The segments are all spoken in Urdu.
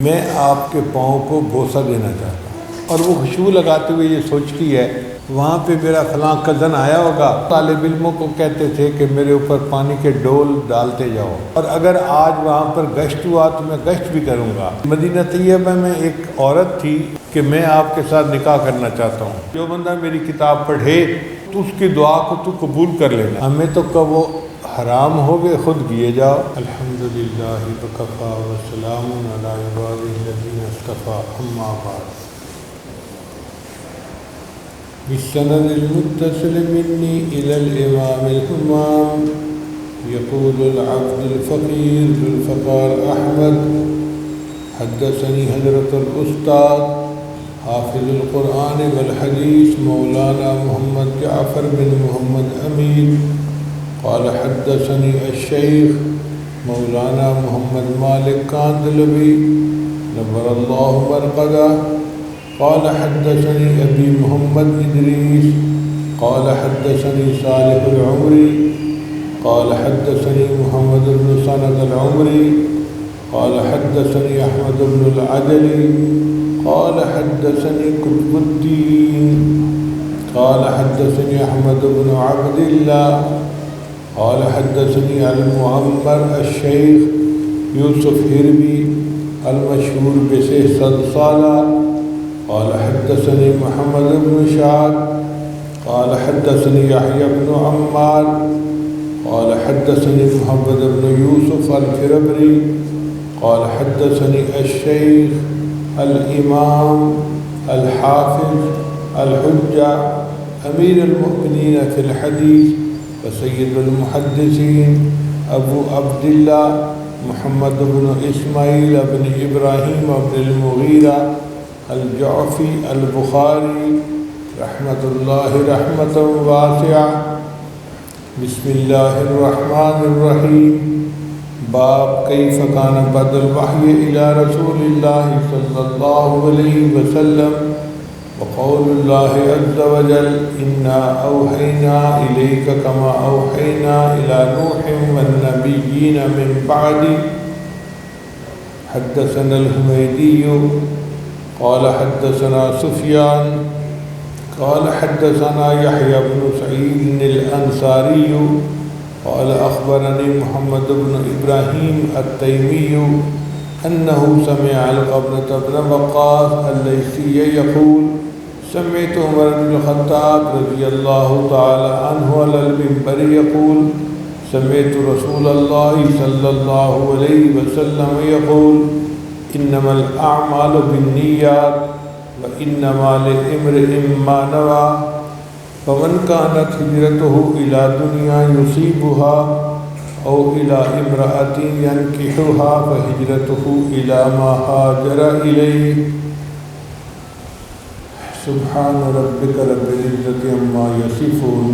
میں آپ کے پاؤں کو بوسہ دینا چاہتا ہوں، اور وہ خوشبو لگاتے ہوئے یہ سوچتی ہے وہاں پہ میرا فلاں کزن آیا ہوگا، طالب علموں کو کہتے تھے کہ میرے اوپر پانی کے ڈول ڈالتے جاؤ، اور اگر آج وہاں پر گشت ہوا تو میں گشت بھی کروں گا۔ مدینہ طیبہ میں ایک عورت تھی کہ میں آپ کے ساتھ نکاح کرنا چاہتا ہوں، جو بندہ میری کتاب پڑھے تو اس کی دعا کو تو قبول کر لینا۔ ہمیں تو کب وہ حرام ہو گئے خود کیے جاؤ۔ الحمدللہ وکفی وسلام علی عبادہ الذین اصطفی، اما بعد۔ بالسند المتصل منی الی الامام الہمام یقول العبد الفقیر ذو الفقار احمد حدثنی حضرت الاستاذ حافظ القرآن والحدیث مولانا محمد جعفر بن محمد امین قال حدثني الشيخ مولانا محمد مالک کاندلوی نور اللہ مرقدہ قال حدثني ابی محمد ادریس قال حدثني صالح العمری قال حدثني محمد بن سند العمری قال حدثني احمد بن العجلی قال حدثني قطب الدین قال حدثني احمد بن عبد الله قال حدثني المعمر الشيخ يوسف هربي المشهور بشيخ صلصالة قال حدثني محمد بن شعب قال حدثني يحيى بن عمار قال حدثني محمد بن يوسف الفربري قال حدثني الشيخ الإمام الحافظ الحجة أمير المؤمنين في الحديث وسيد المحدثين ابو عبد الله محمد بن اسماعیل بن ابراہیم بن المغیرہ الجعفی البخاری رحمۃ اللہ رحمۃ واسعہ۔ بسم اللہ الرحمن الرحیم۔ باب کیف کان بعد الوحی الی رسول اللہ صلی اللہ علیہ وسلم وقول اللہ عز وجل انا اوحینا الیک کما اوحینا الی نوح والنبیین من بعد۔ حدثنا الحمیدی قال حدثنا سفیان قال حدثنا یحیی بن سعید الانصاری قال اخبرنی محمد بن ابراہیم التیمی انه سمع علقمة بن وقاص الليثي يقول سمعت عمر بن الخطاب رضی اللہ تعالی عنہ علی المنبر یقول سمعت رسول اللہ صلی اللہ علیہ وسلم یقول انما الاعمال بالنیات وانما لامرئ ما نوى فمن كانت هجرته الى دنیا يصيبها او الى امرأة ينكحها فهجرته الى ما هاجر اليه۔ سبحان ربک رب العزة عما یصفون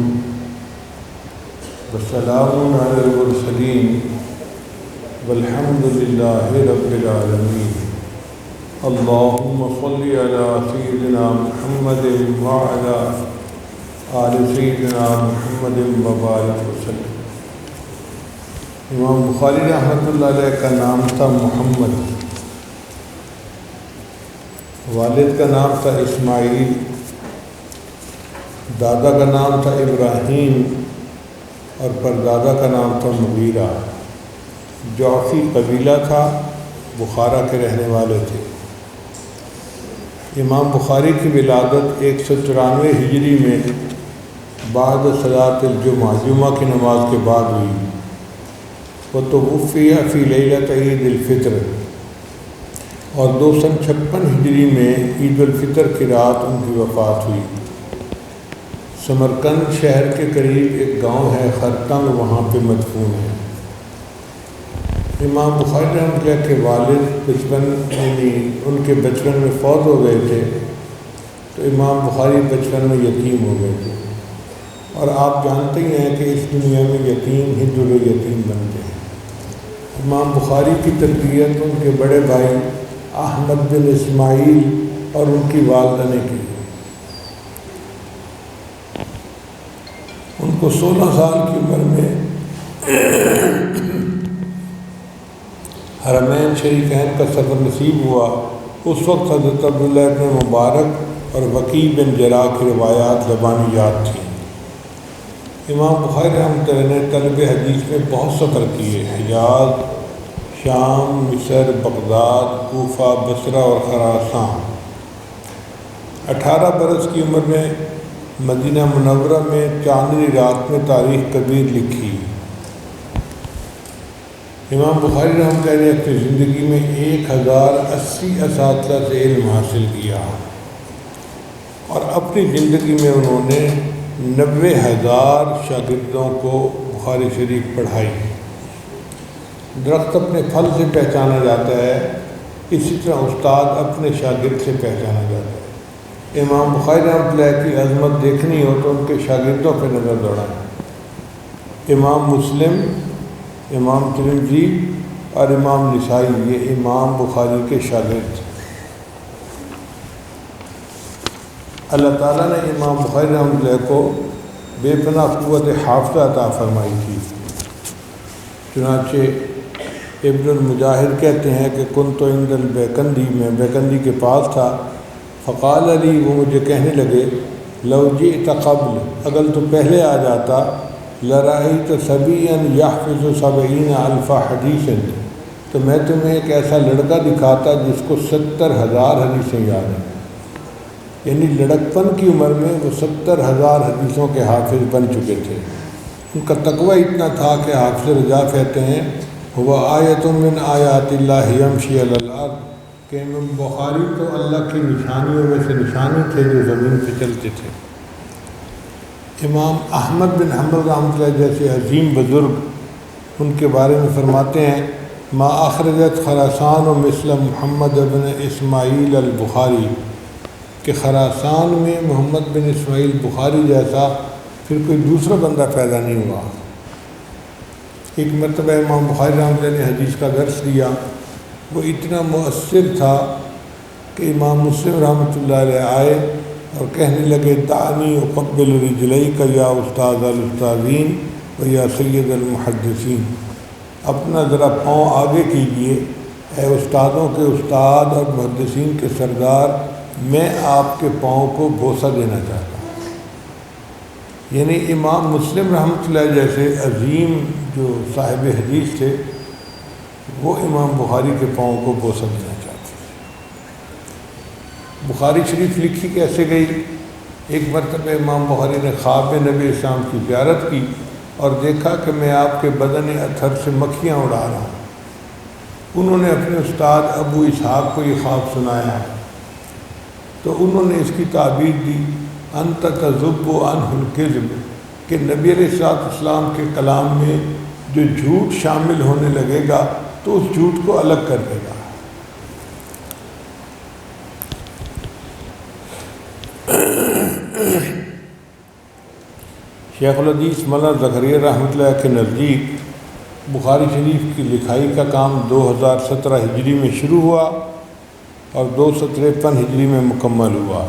وسلام علی المرسلین والحمد للہ رب العالمین۔ اللہم صل علی سیدنا محمد وعلی آل سیدنا محمد وبارک وسلم۔ امام بخاری رحمۃ اللہ علیہ کا نام تھا محمد، والد کا نام تھا اسماعیل، دادا کا نام تھا ابراہیم اور پردادا کا نام تھا مغیرہ۔ جعفی قبیلہ تھا، بخارا کے رہنے والے تھے۔ امام بخاری کی ولادت 194 ہجری میں بعد صلاۃ الجمعہ، جمعہ کی نماز کے بعد ہوئی۔ وتوفی فی لیلۃ عید الفطر، اور 256 ہجری میں عید الفطر کی رات ان کی وفات ہوئی۔ سمرقند شہر کے قریب ایک گاؤں ہے خرتنگ، وہاں پہ مدفون ہے۔ امام بخاری رحمۃ اللہ کے والد ان کے بچپن میں فوت ہو گئے تھے، تو امام بخاری بچپن میں یتیم ہو گئے تھے، اور آپ جانتے ہی ہیں کہ اس دنیا میں یتیم ہی در یتیم بنتے ہیں۔ امام بخاری کی تربیت ان کے بڑے بھائی احمد بن اسماعیل اور ان کی والدہ نے کی۔ ان کو 16 سال کی عمر میں حرمین شریفین کا سفر نصیب ہوا، اس وقت حضرت عبداللہ ابن مبارک اور وکیع بن جراح کی روایات زبانی یاد تھیں۔ امام بخاری رحمۃ اللہ نے طلب حدیث میں بہت سفر کیے، حجاز، شام، مصر، بغداد، کوفہ، بصرہ اور خراسان۔ 18 برس کی عمر میں مدینہ منورہ میں چاندنی رات میں تاریخ کبیر لکھی۔ امام بخاری رحمۃ اللہ نے اپنی زندگی میں 1080 اساتذہ سے علم حاصل کیا اور اپنی زندگی میں انہوں نے 90,000 شاگردوں کو بخاری شریف پڑھائی۔ درخت اپنے پھل سے پہچانا جاتا ہے، اسی طرح استاد اپنے شاگرد سے پہچانا جاتا ہے۔ امام بخاری رحمۃ اللہ کی عظمت دیکھنی ہو تو ان کے شاگردوں پہ نظر دوڑائیں۔ امام مسلم، امام ترمذی اور امام نسائی یہ امام بخاری کے شاگرد۔ اللہ تعالیٰ نے امام بخاری رحمۃ اللہ کو بے پناہ قوت حافظہ عطا فرمائی تھی۔ چنانچہ ابن المجاہد کہتے ہیں کہ کنت عند البیکندی، میں بیکندی کے پاس تھا، فقال علی، وہ مجھے کہنے لگے، لو جئت قبل، اگر تو پہلے آ جاتا، لرأیت صبیا یحفظ 70,000 حدیث، تو میں تمہیں ایک ایسا لڑکا دکھاتا جس کو 70,000 حدیثیں یاد ہیں۔ یعنی لڑکپن کی عمر میں وہ 70,000 حدیثوں کے حافظ بن چکے تھے۔ ان کا تقوی اتنا تھا کہ حافظ رجا کہتے ہیں ہوا آیۃ من آیات اللہ یمشی علی الارض، کہ امام بخاری تو اللہ کی نشانیوں میں سے نشانی تھے جو زمین پہ چلتے تھے۔ امام احمد بن حنبل رحمۃ اللہ جیسے عظیم بزرگ ان کے بارے میں فرماتے ہیں، ما اخرجت خراسان و مثل محمد بن اسماعیل البخاری، کہ خراسان میں محمد بن اسماعیل بخاری جیسا پھر کوئی دوسرا بندہ پیدا نہیں ہوا۔ ایک مرتبہ امام بخاری رحمۃ اللہ نے حدیث کا درس دیا، وہ اتنا مؤثر تھا کہ امام مسلم رحمۃ اللہ علیہ آئے اور کہنے لگے، دعنی اقبل رجلیک یا استاذ الاستاذین و یا سید المحدثین، اپنا ذرا پاؤں آگے کیجئے اے استادوں کے استاد اور محدثین کے سردار، میں آپ کے پاؤں کو بوسہ دینا چاہتا ہوں۔ یعنی امام مسلم رحمۃ اللہ جیسے عظیم جو صاحب حدیث تھے وہ امام بخاری کے پاؤں کو بوسہ دینا چاہتے تھے۔ بخاری شریف لکھی کیسے گئی؟ ایک مرتبہ امام بخاری نے خواب میں نبی اسلام کی زیارت کی اور دیکھا کہ میں آپ کے بدن اطہر سے مکھیاں اڑا رہا ہوں۔ انہوں نے اپنے استاد ابو اسحاق کو یہ خواب سنایا تو انہوں نے اس کی تعبیر دی، انت تذب عنہ الکذب، کہ نبی علیہ السلام کے کلام میں جو جھوٹ شامل ہونے لگے گا تو اس جھوٹ کو الگ کر دے گا۔ شیخ الحدیث مولانا زکریا رحمۃ اللہ کے نزدیک بخاری شریف کی لکھائی کا کام 2017 ہجری میں شروع ہوا اور 253 ہجری میں مکمل ہوا۔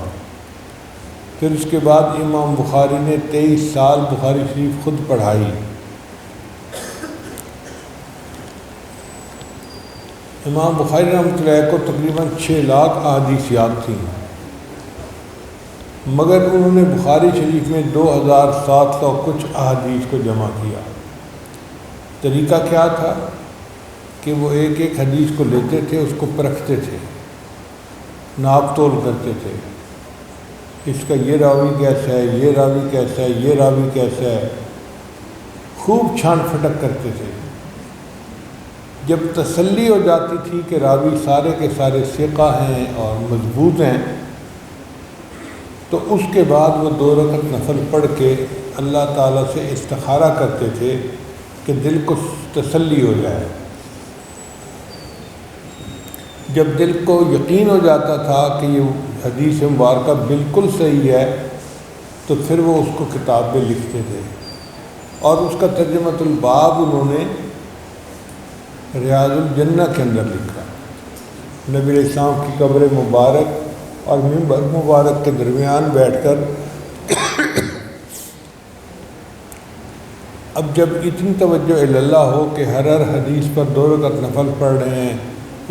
پھر اس کے بعد امام بخاری نے 23 سال بخاری شریف خود پڑھائی۔ امام بخاری رحمۃ اللہ کو تقریباً 6 لاکھ احادیث یاد تھیں، مگر انہوں نے بخاری شریف میں 2700 کچھ احادیث کو جمع کیا۔ طریقہ کیا تھا کہ وہ ایک ایک حدیث کو لیتے تھے، اس کو پرکھتے تھے، ناپ تول کرتے تھے، اس کا یہ راوی کیسا ہے، یہ راوی کیسا ہے، یہ راوی کیسا ہے، خوب چھان پھٹک کرتے تھے۔ جب تسلی ہو جاتی تھی کہ راوی سارے کے سارے ثقہ ہیں اور مضبوط ہیں تو اس کے بعد وہ 2 رکعت نفل پڑھ کے اللہ تعالیٰ سے استخارہ کرتے تھے کہ دل کو تسلی ہو جائے۔ جب دل کو یقین ہو جاتا تھا کہ یہ حدیث مبارکہ بالکل صحیح ہے تو پھر وہ اس کو کتاب میں لکھتے تھے، اور اس کا ترجمۃ الباب انہوں نے ریاض الجنہ کے اندر لکھا۔ نبی علیہ السلام کی قبر مبارک اور منبر مبارک کے درمیان بیٹھ کر اب جب اتنی توجہ اللہ ہو کہ ہر حدیث پر 2 رکعت نفل پڑھ رہے ہیں،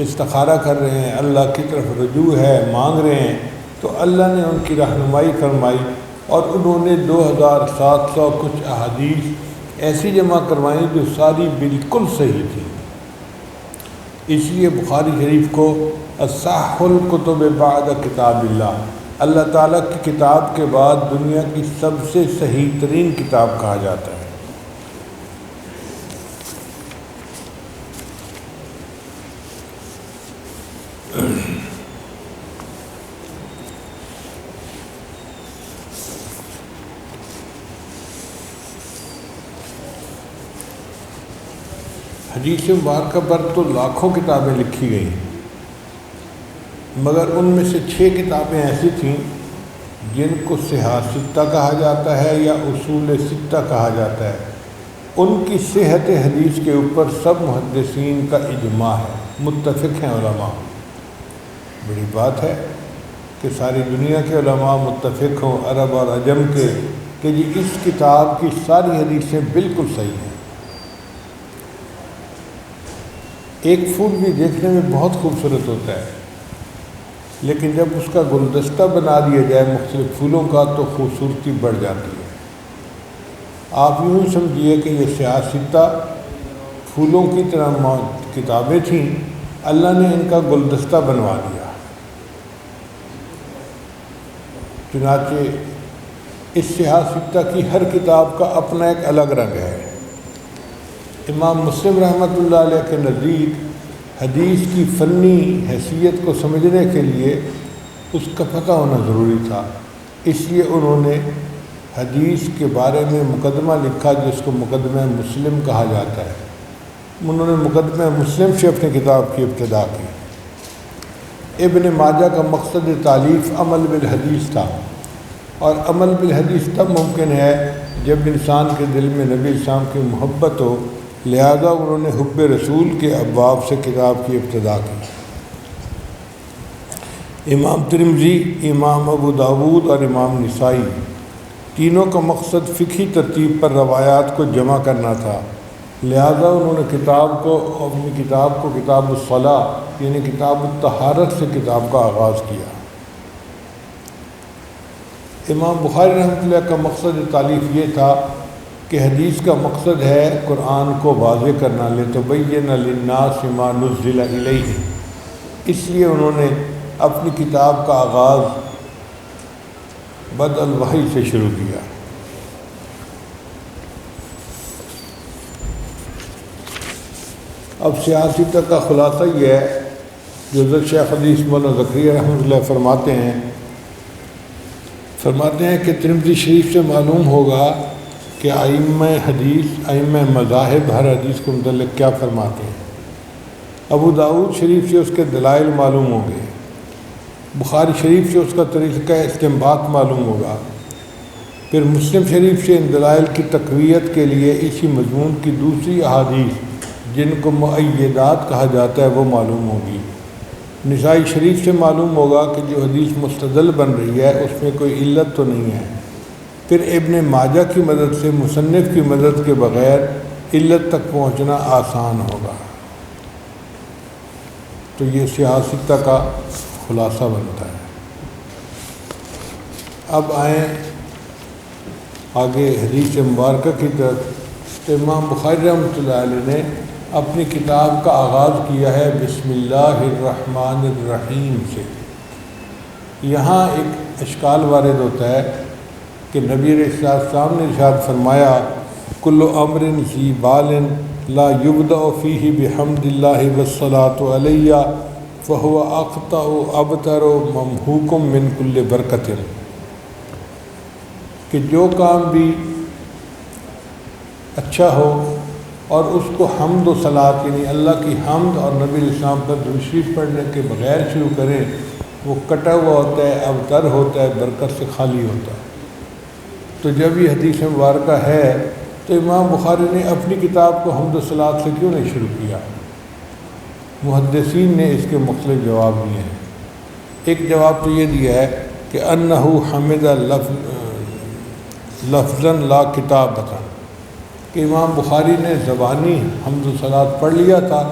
استخارہ کر رہے ہیں، اللہ کی طرف رجوع ہے، مانگ رہے ہیں، تو اللہ نے ان کی رہنمائی فرمائی اور انہوں نے 2700 کچھ احادیث ایسی جمع کروائیں جو ساری بالکل صحیح تھیں۔ اس لیے بخاری شریف کو اصح الکتب بعد کتاب اللہ تعالیٰ کی کتاب کے بعد دنیا کی سب سے صحیح ترین کتاب کہا جاتا ہے۔ حدیث مبارکہ پر تو لاکھوں کتابیں لکھی گئیں، مگر ان میں سے 6 کتابیں ایسی تھیں جن کو صحاح ستہ کہا جاتا ہے یا اصول ستہ کہا جاتا ہے۔ ان کی صحت حدیث کے اوپر سب محدثین کا اجماع ہے، متفق ہیں علماء۔ بڑی بات ہے کہ ساری دنیا کے علماء متفق ہوں، عرب اور عجم کے، کہ جی اس کتاب کی ساری حدیثیں بالکل صحیح ہیں۔ ایک پھول بھی دیکھنے میں بہت خوبصورت ہوتا ہے، لیکن جب اس کا گلدستہ بنا دیا جائے مختلف پھولوں کا تو خوبصورتی بڑھ جاتی ہے۔ آپ یوں ہی سمجھیے کہ یہ صحاح ستہ پھولوں کی طرح کتابیں تھیں، اللہ نے ان کا گلدستہ بنوا دیا۔ چنانچہ اس صحاح ستہ کی ہر کتاب کا اپنا ایک الگ رنگ ہے۔ امام مسلم رحمۃ اللہ علیہ کے نزدیک حدیث کی فنی حیثیت کو سمجھنے کے لیے اس کا پتہ ہونا ضروری تھا، اس لیے انہوں نے حدیث کے بارے میں مقدمہ لکھا جس کو مقدمہ مسلم کہا جاتا ہے۔ انہوں نے مقدمہ مسلم سے اپنی کتاب کی ابتدا کی۔ ابن ماجہ کا مقصد تالیف عمل بالحدیث تھا، اور عمل بالحدیث تب ممکن ہے جب انسان کے دل میں نبی اسلام کی محبت ہو، لہذا انہوں نے حب رسول کے ابواب سے کتاب کی ابتدا کی۔ امام ترمذی، امام ابو داود اور امام نسائی تینوں کا مقصد فقہی ترتیب پر روایات کو جمع کرنا تھا، لہذا انہوں نے اپنی کتاب کو کتاب الصلاۃ یعنی کتاب الطہارت سے کتاب کا آغاز کیا۔ امام بخاری رحمۃ اللہ کا مقصد تالیف یہ تھا کہ حدیث کا مقصد ہے قرآن کو واضح کرنا، لِتُبَيِّنَ لِلنَّاسِ مَا نُزِّلَ إِلَيْهِمْ، اس لیے انہوں نے اپنی کتاب کا آغاز بدء الوحی سے شروع کیا۔ اب صحاح ستہ کا خلاصہ یہ ہے جو حضرت شیخ حدیث مولانا زکریا رحمۃ اللہ فرماتے ہیں کہ ترمذی شریف سے معلوم ہوگا کہ ائمہ حدیث، ائمہ مذاہب ہر حدیث کو متعلق کیا فرماتے ہیں۔ ابو داود شریف سے اس کے دلائل معلوم ہوں گے، بخاری شریف سے اس کا طریقہ استنباط معلوم ہوگا، پھر مسلم شریف سے ان دلائل کی تقویت کے لیے اسی مضمون کی دوسری احادیث جن کو مؤیدات کہا جاتا ہے وہ معلوم ہوگی۔ نسائی شریف سے معلوم ہوگا کہ جو حدیث مستدل بن رہی ہے اس میں کوئی علت تو نہیں ہے، پھر ابن ماجہ کی مدد سے مصنف کی مدد کے بغیر علت تک پہنچنا آسان ہوگا۔ تو یہ صحاح ستہ کا خلاصہ بنتا ہے۔ اب آئیں آگے حدیث مبارکہ کی طرف۔ امام بخاری رحمۃ اللہ علیہ نے اپنی کتاب کا آغاز کیا ہے بسم اللہ الرحمن الرحیم سے۔ یہاں ایک اشکال وارد ہوتا ہے کہ نبی علیہ السلام نے ارشاد فرمایا کل امر ذی بال لا یبدأ فیہ بحمد اللہ والصلاۃ علیہ فہو اقطع ابتر ممحوق من کل برکت، کہ جو کام بھی اچھا ہو اور اس کو حمد و صلاۃ یعنی اللہ کی حمد اور نبی علیہ السلام پر درود شریف پڑھنے کے بغیر شروع کریں وہ کٹا ہوا ہوتا ہے، ابتر ہوتا ہے، برکت سے خالی ہوتا ہے۔ تو جب یہ حدیث مبارکہ ہے تو امام بخاری نے اپنی کتاب کو حمد و صلاۃ سے کیوں نہیں شروع کیا؟ محدثین نے اس کے مختلف جواب دیے ہیں۔ ایک جواب تو یہ دیا ہے کہ انہ حمد لفظا لا کتابۃ، کہ امام بخاری نے زبانی حمد و صلات پڑھ لیا تھا،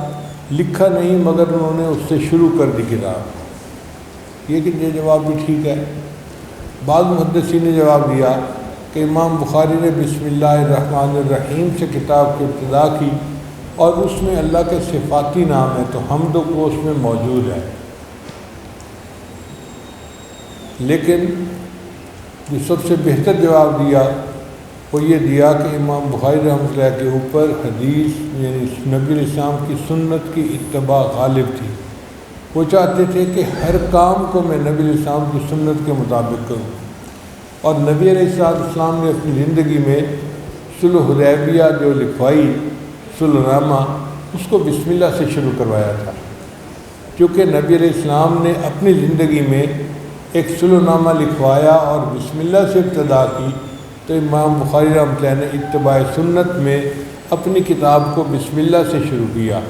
لکھا نہیں، مگر انہوں نے اس سے شروع کر دی کتاب۔ یہ جواب بھی ٹھیک ہے۔ بعض محدثین نے جواب دیا کہ امام بخاری نے بسم اللہ الرحمن الرحیم سے کتاب کی ابتدا کی، اور اس میں اللہ کے صفاتی نام ہے، تو حمد کو اس میں موجود ہے۔ لیکن جو سب سے بہتر جواب دیا وہ یہ دیا کہ امام بخاری رحمۃ اللہ کے اوپر حدیث یعنی نبی علیہ السلام کی سنت کی اتباع غالب تھی۔ وہ چاہتے تھے کہ ہر کام کو میں نبی علیہ السلام کی سنت کے مطابق کروں، اور نبی علیہ السلام نے اپنی زندگی میں صلح حدیبیہ جو لکھوائی صلح نامہ، اس کو بسم اللہ سے شروع کروایا تھا۔ کیونکہ نبی علیہ السلام نے اپنی زندگی میں ایک صلح نامہ لکھوایا اور بسم اللہ سے ابتدا کی، تو امام بخاری رحمۃ اللہ نے اتباع سنت میں اپنی کتاب کو بسم اللہ سے شروع کیا۔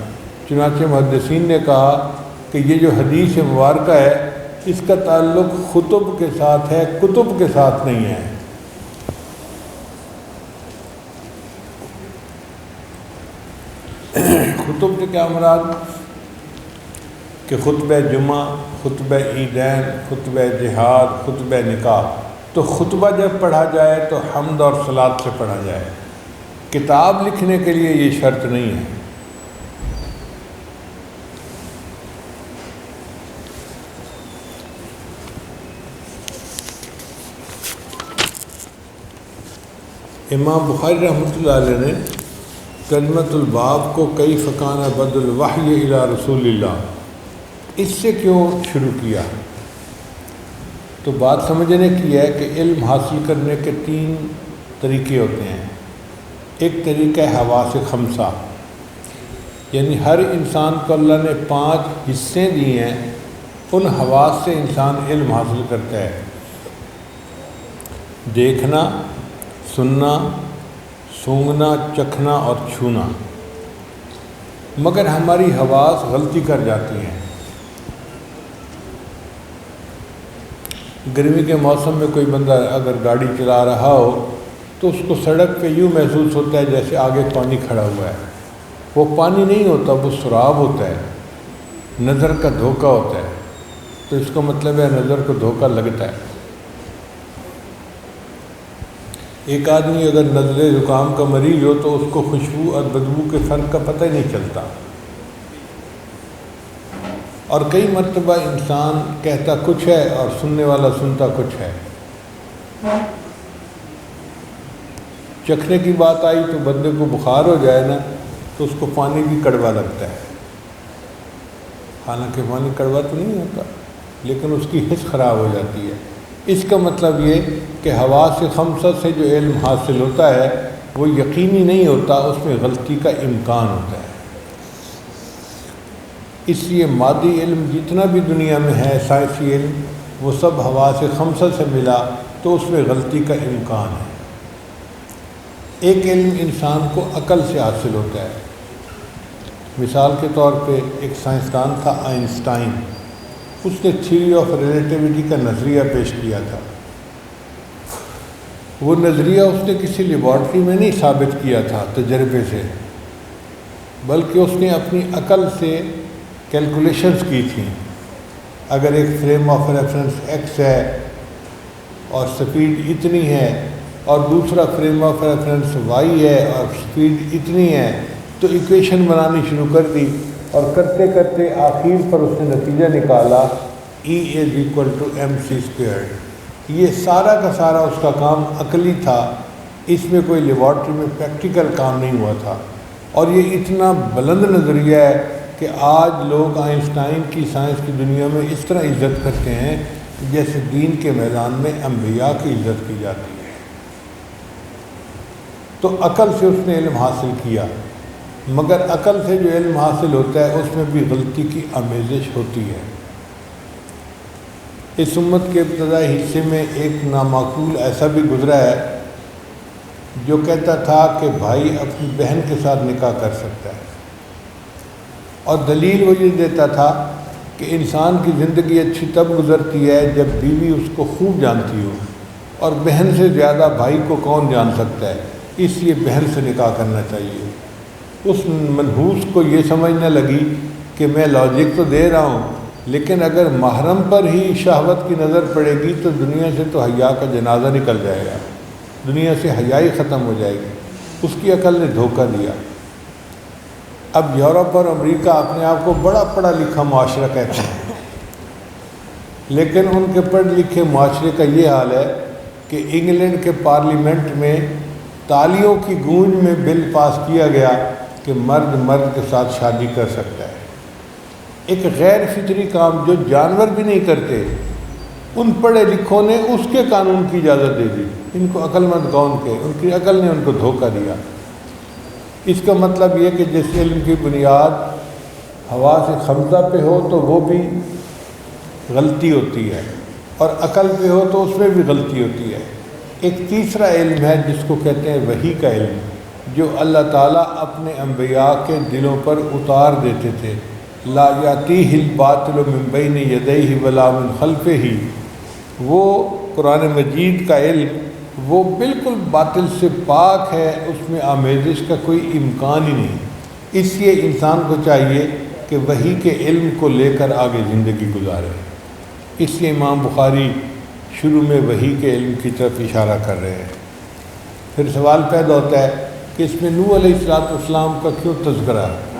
چنانچہ محدثین نے کہا کہ یہ جو حدیث مبارکہ ہے اس کا تعلق خطب کے ساتھ ہے، کتب کے ساتھ نہیں ہے۔ خطب سے کیا مراد؟ کہ خطبہ جمعہ، خطبہ عیدین، خطبہ جہاد، خطبہ نکاح، تو خطبہ جب پڑھا جائے تو حمد اور صلات سے پڑھا جائے۔ کتاب لکھنے کے لیے یہ شرط نہیں ہے۔ امام بخاری رحمۃ اللہ علیہ نے کلمۃ الباب کو کیف کان بدء الوحی الی رسول اللہ اس سے کیوں شروع کیا؟ تو بات سمجھنے کی ہے کہ علم حاصل کرنے کے 3 طریقے ہوتے ہیں۔ ایک طریقہ ہے حواس خمسہ، یعنی ہر انسان کو اللہ نے 5 حصے دیے ہیں، ان حواس سے انسان علم حاصل کرتا ہے۔ دیکھنا، سننا، سونگھنا، چکھنا اور چھونا۔ مگر ہماری حواس غلطی کر جاتی ہیں۔ گرمی کے موسم میں کوئی بندہ اگر گاڑی چلا رہا ہو تو اس کو سڑک پہ یوں محسوس ہوتا ہے جیسے آگے پانی کھڑا ہوا ہے۔ وہ پانی نہیں ہوتا، وہ سراب ہوتا ہے، نظر کا دھوکہ ہوتا ہے۔ تو اس کا مطلب ہے نظر کو دھوکہ لگتا ہے۔ ایک آدمی اگر نزلے زکام کا مریض ہو تو اس کو خوشبو اور بدبو کے فرق کا پتہ ہی نہیں چلتا، اور کئی مرتبہ انسان کہتا کچھ ہے اور سننے والا سنتا کچھ ہے۔ چکھنے کی بات آئی تو بندے کو بخار ہو جائے نا تو اس کو پانی بھی کڑوا لگتا ہے، حالانکہ پانی کڑوا تو نہیں ہوتا، لیکن اس کی حس خراب ہو جاتی ہے۔ اس کا مطلب یہ کہ حواس خمسہ سے جو علم حاصل ہوتا ہے وہ یقینی نہیں ہوتا، اس میں غلطی کا امکان ہوتا ہے۔ اس لیے مادی علم جتنا بھی دنیا میں ہے، سائنسی علم، وہ سب حواس خمسہ سے ملا تو اس میں غلطی کا امکان ہے۔ ایک علم انسان کو عقل سے حاصل ہوتا ہے۔ مثال کے طور پہ ایک سائنسدان تھا آئنسٹائن، اس نے تھیوری آف ریلیٹیوٹی کا نظریہ پیش کیا تھا۔ وہ نظریہ اس نے کسی لیبارٹری میں نہیں ثابت کیا تھا تجربے سے، بلکہ اس نے اپنی عقل سے کیلکولیشنز کی تھیں۔ اگر ایک فریم آف ریفرنس ایکس ہے اور سپیڈ اتنی ہے، اور دوسرا فریم آف ریفرنس وائی ہے اور سپیڈ اتنی ہے، تو ایکویشن بنانی شروع کر دی، اور کرتے کرتے آخر پر اس نے نتیجہ نکالا E=mc²۔ یہ سارا کا سارا اس کا کام عقلی تھا، اس میں کوئی لیبارٹری میں پریکٹیکل کام نہیں ہوا تھا۔ اور یہ اتنا بلند نظریہ ہے کہ آج لوگ آئنسٹائن کی سائنس کی دنیا میں اس طرح عزت کرتے ہیں جیسے دین کے میدان میں انبیاء کی عزت کی جاتی ہے۔ تو عقل سے اس نے علم حاصل کیا، مگر عقل سے جو علم حاصل ہوتا ہے اس میں بھی غلطی کی آمیزش ہوتی ہے۔ اس امت کے ابتدائی حصے میں ایک نامعقول ایسا بھی گزرا ہے جو کہتا تھا کہ بھائی اپنی بہن کے ساتھ نکاح کر سکتا ہے، اور دلیل وہ یہ دیتا تھا کہ انسان کی زندگی اچھی تب گزرتی ہے جب بیوی اس کو خوب جانتی ہو، اور بہن سے زیادہ بھائی کو کون جان سکتا ہے۔ اس لیے بہن سے نکاح کرنا چاہیے۔ اس منحوس کو یہ سمجھنے لگی کہ میں لاجک تو دے رہا ہوں، لیکن اگر محرم پر ہی شہوت کی نظر پڑے گی تو دنیا سے تو حیا کا جنازہ نکل جائے گا، دنیا سے حیا ہی ختم ہو جائے گی۔ اس کی عقل نے دھوکہ دیا۔ اب یورپ اور امریکہ اپنے آپ کو بڑا پڑھا لکھا معاشرہ کہتے ہیں، لیکن ان کے پڑھے لکھے معاشرے کا یہ حال ہے کہ انگلینڈ کے پارلیمنٹ میں تالیوں کی گونج میں بل پاس کیا گیا کہ مرد مرد کے ساتھ شادی کر سکتا ہے۔ ایک غیر فطری کام جو جانور بھی نہیں کرتے، ان پڑھے لکھوں نے اس کے قانون کی اجازت دے دی۔ ان کو عقل مند کون کے؟ ان کی عقل نے ان کو دھوکہ دیا۔ اس کا مطلب یہ کہ جس علم کی بنیاد ہوا سے خمسہ پہ ہو تو وہ بھی غلطی ہوتی ہے، اور عقل پہ ہو تو اس میں بھی غلطی ہوتی ہے۔ ایک تیسرا علم ہے جس کو کہتے ہیں وحی کا علم، جو اللہ تعالیٰ اپنے انبیاء کے دلوں پر اتار دیتے تھے۔ لا یاتیہ الباطل من بین یدیہ ولا من خلفہ، وہ قرآن مجید کا علم وہ بالکل باطل سے پاک ہے، اس میں آمیزش کا کوئی امکان ہی نہیں۔ اس لیے انسان کو چاہیے کہ وحی کے علم کو لے کر آگے زندگی گزارے۔ اس لیے امام بخاری شروع میں وحی کے علم کی طرف اشارہ کر رہے ہیں۔ پھر سوال پیدا ہوتا ہے کہ اس میں نوح علیہ السلام کا کیوں تذکرہ ہے؟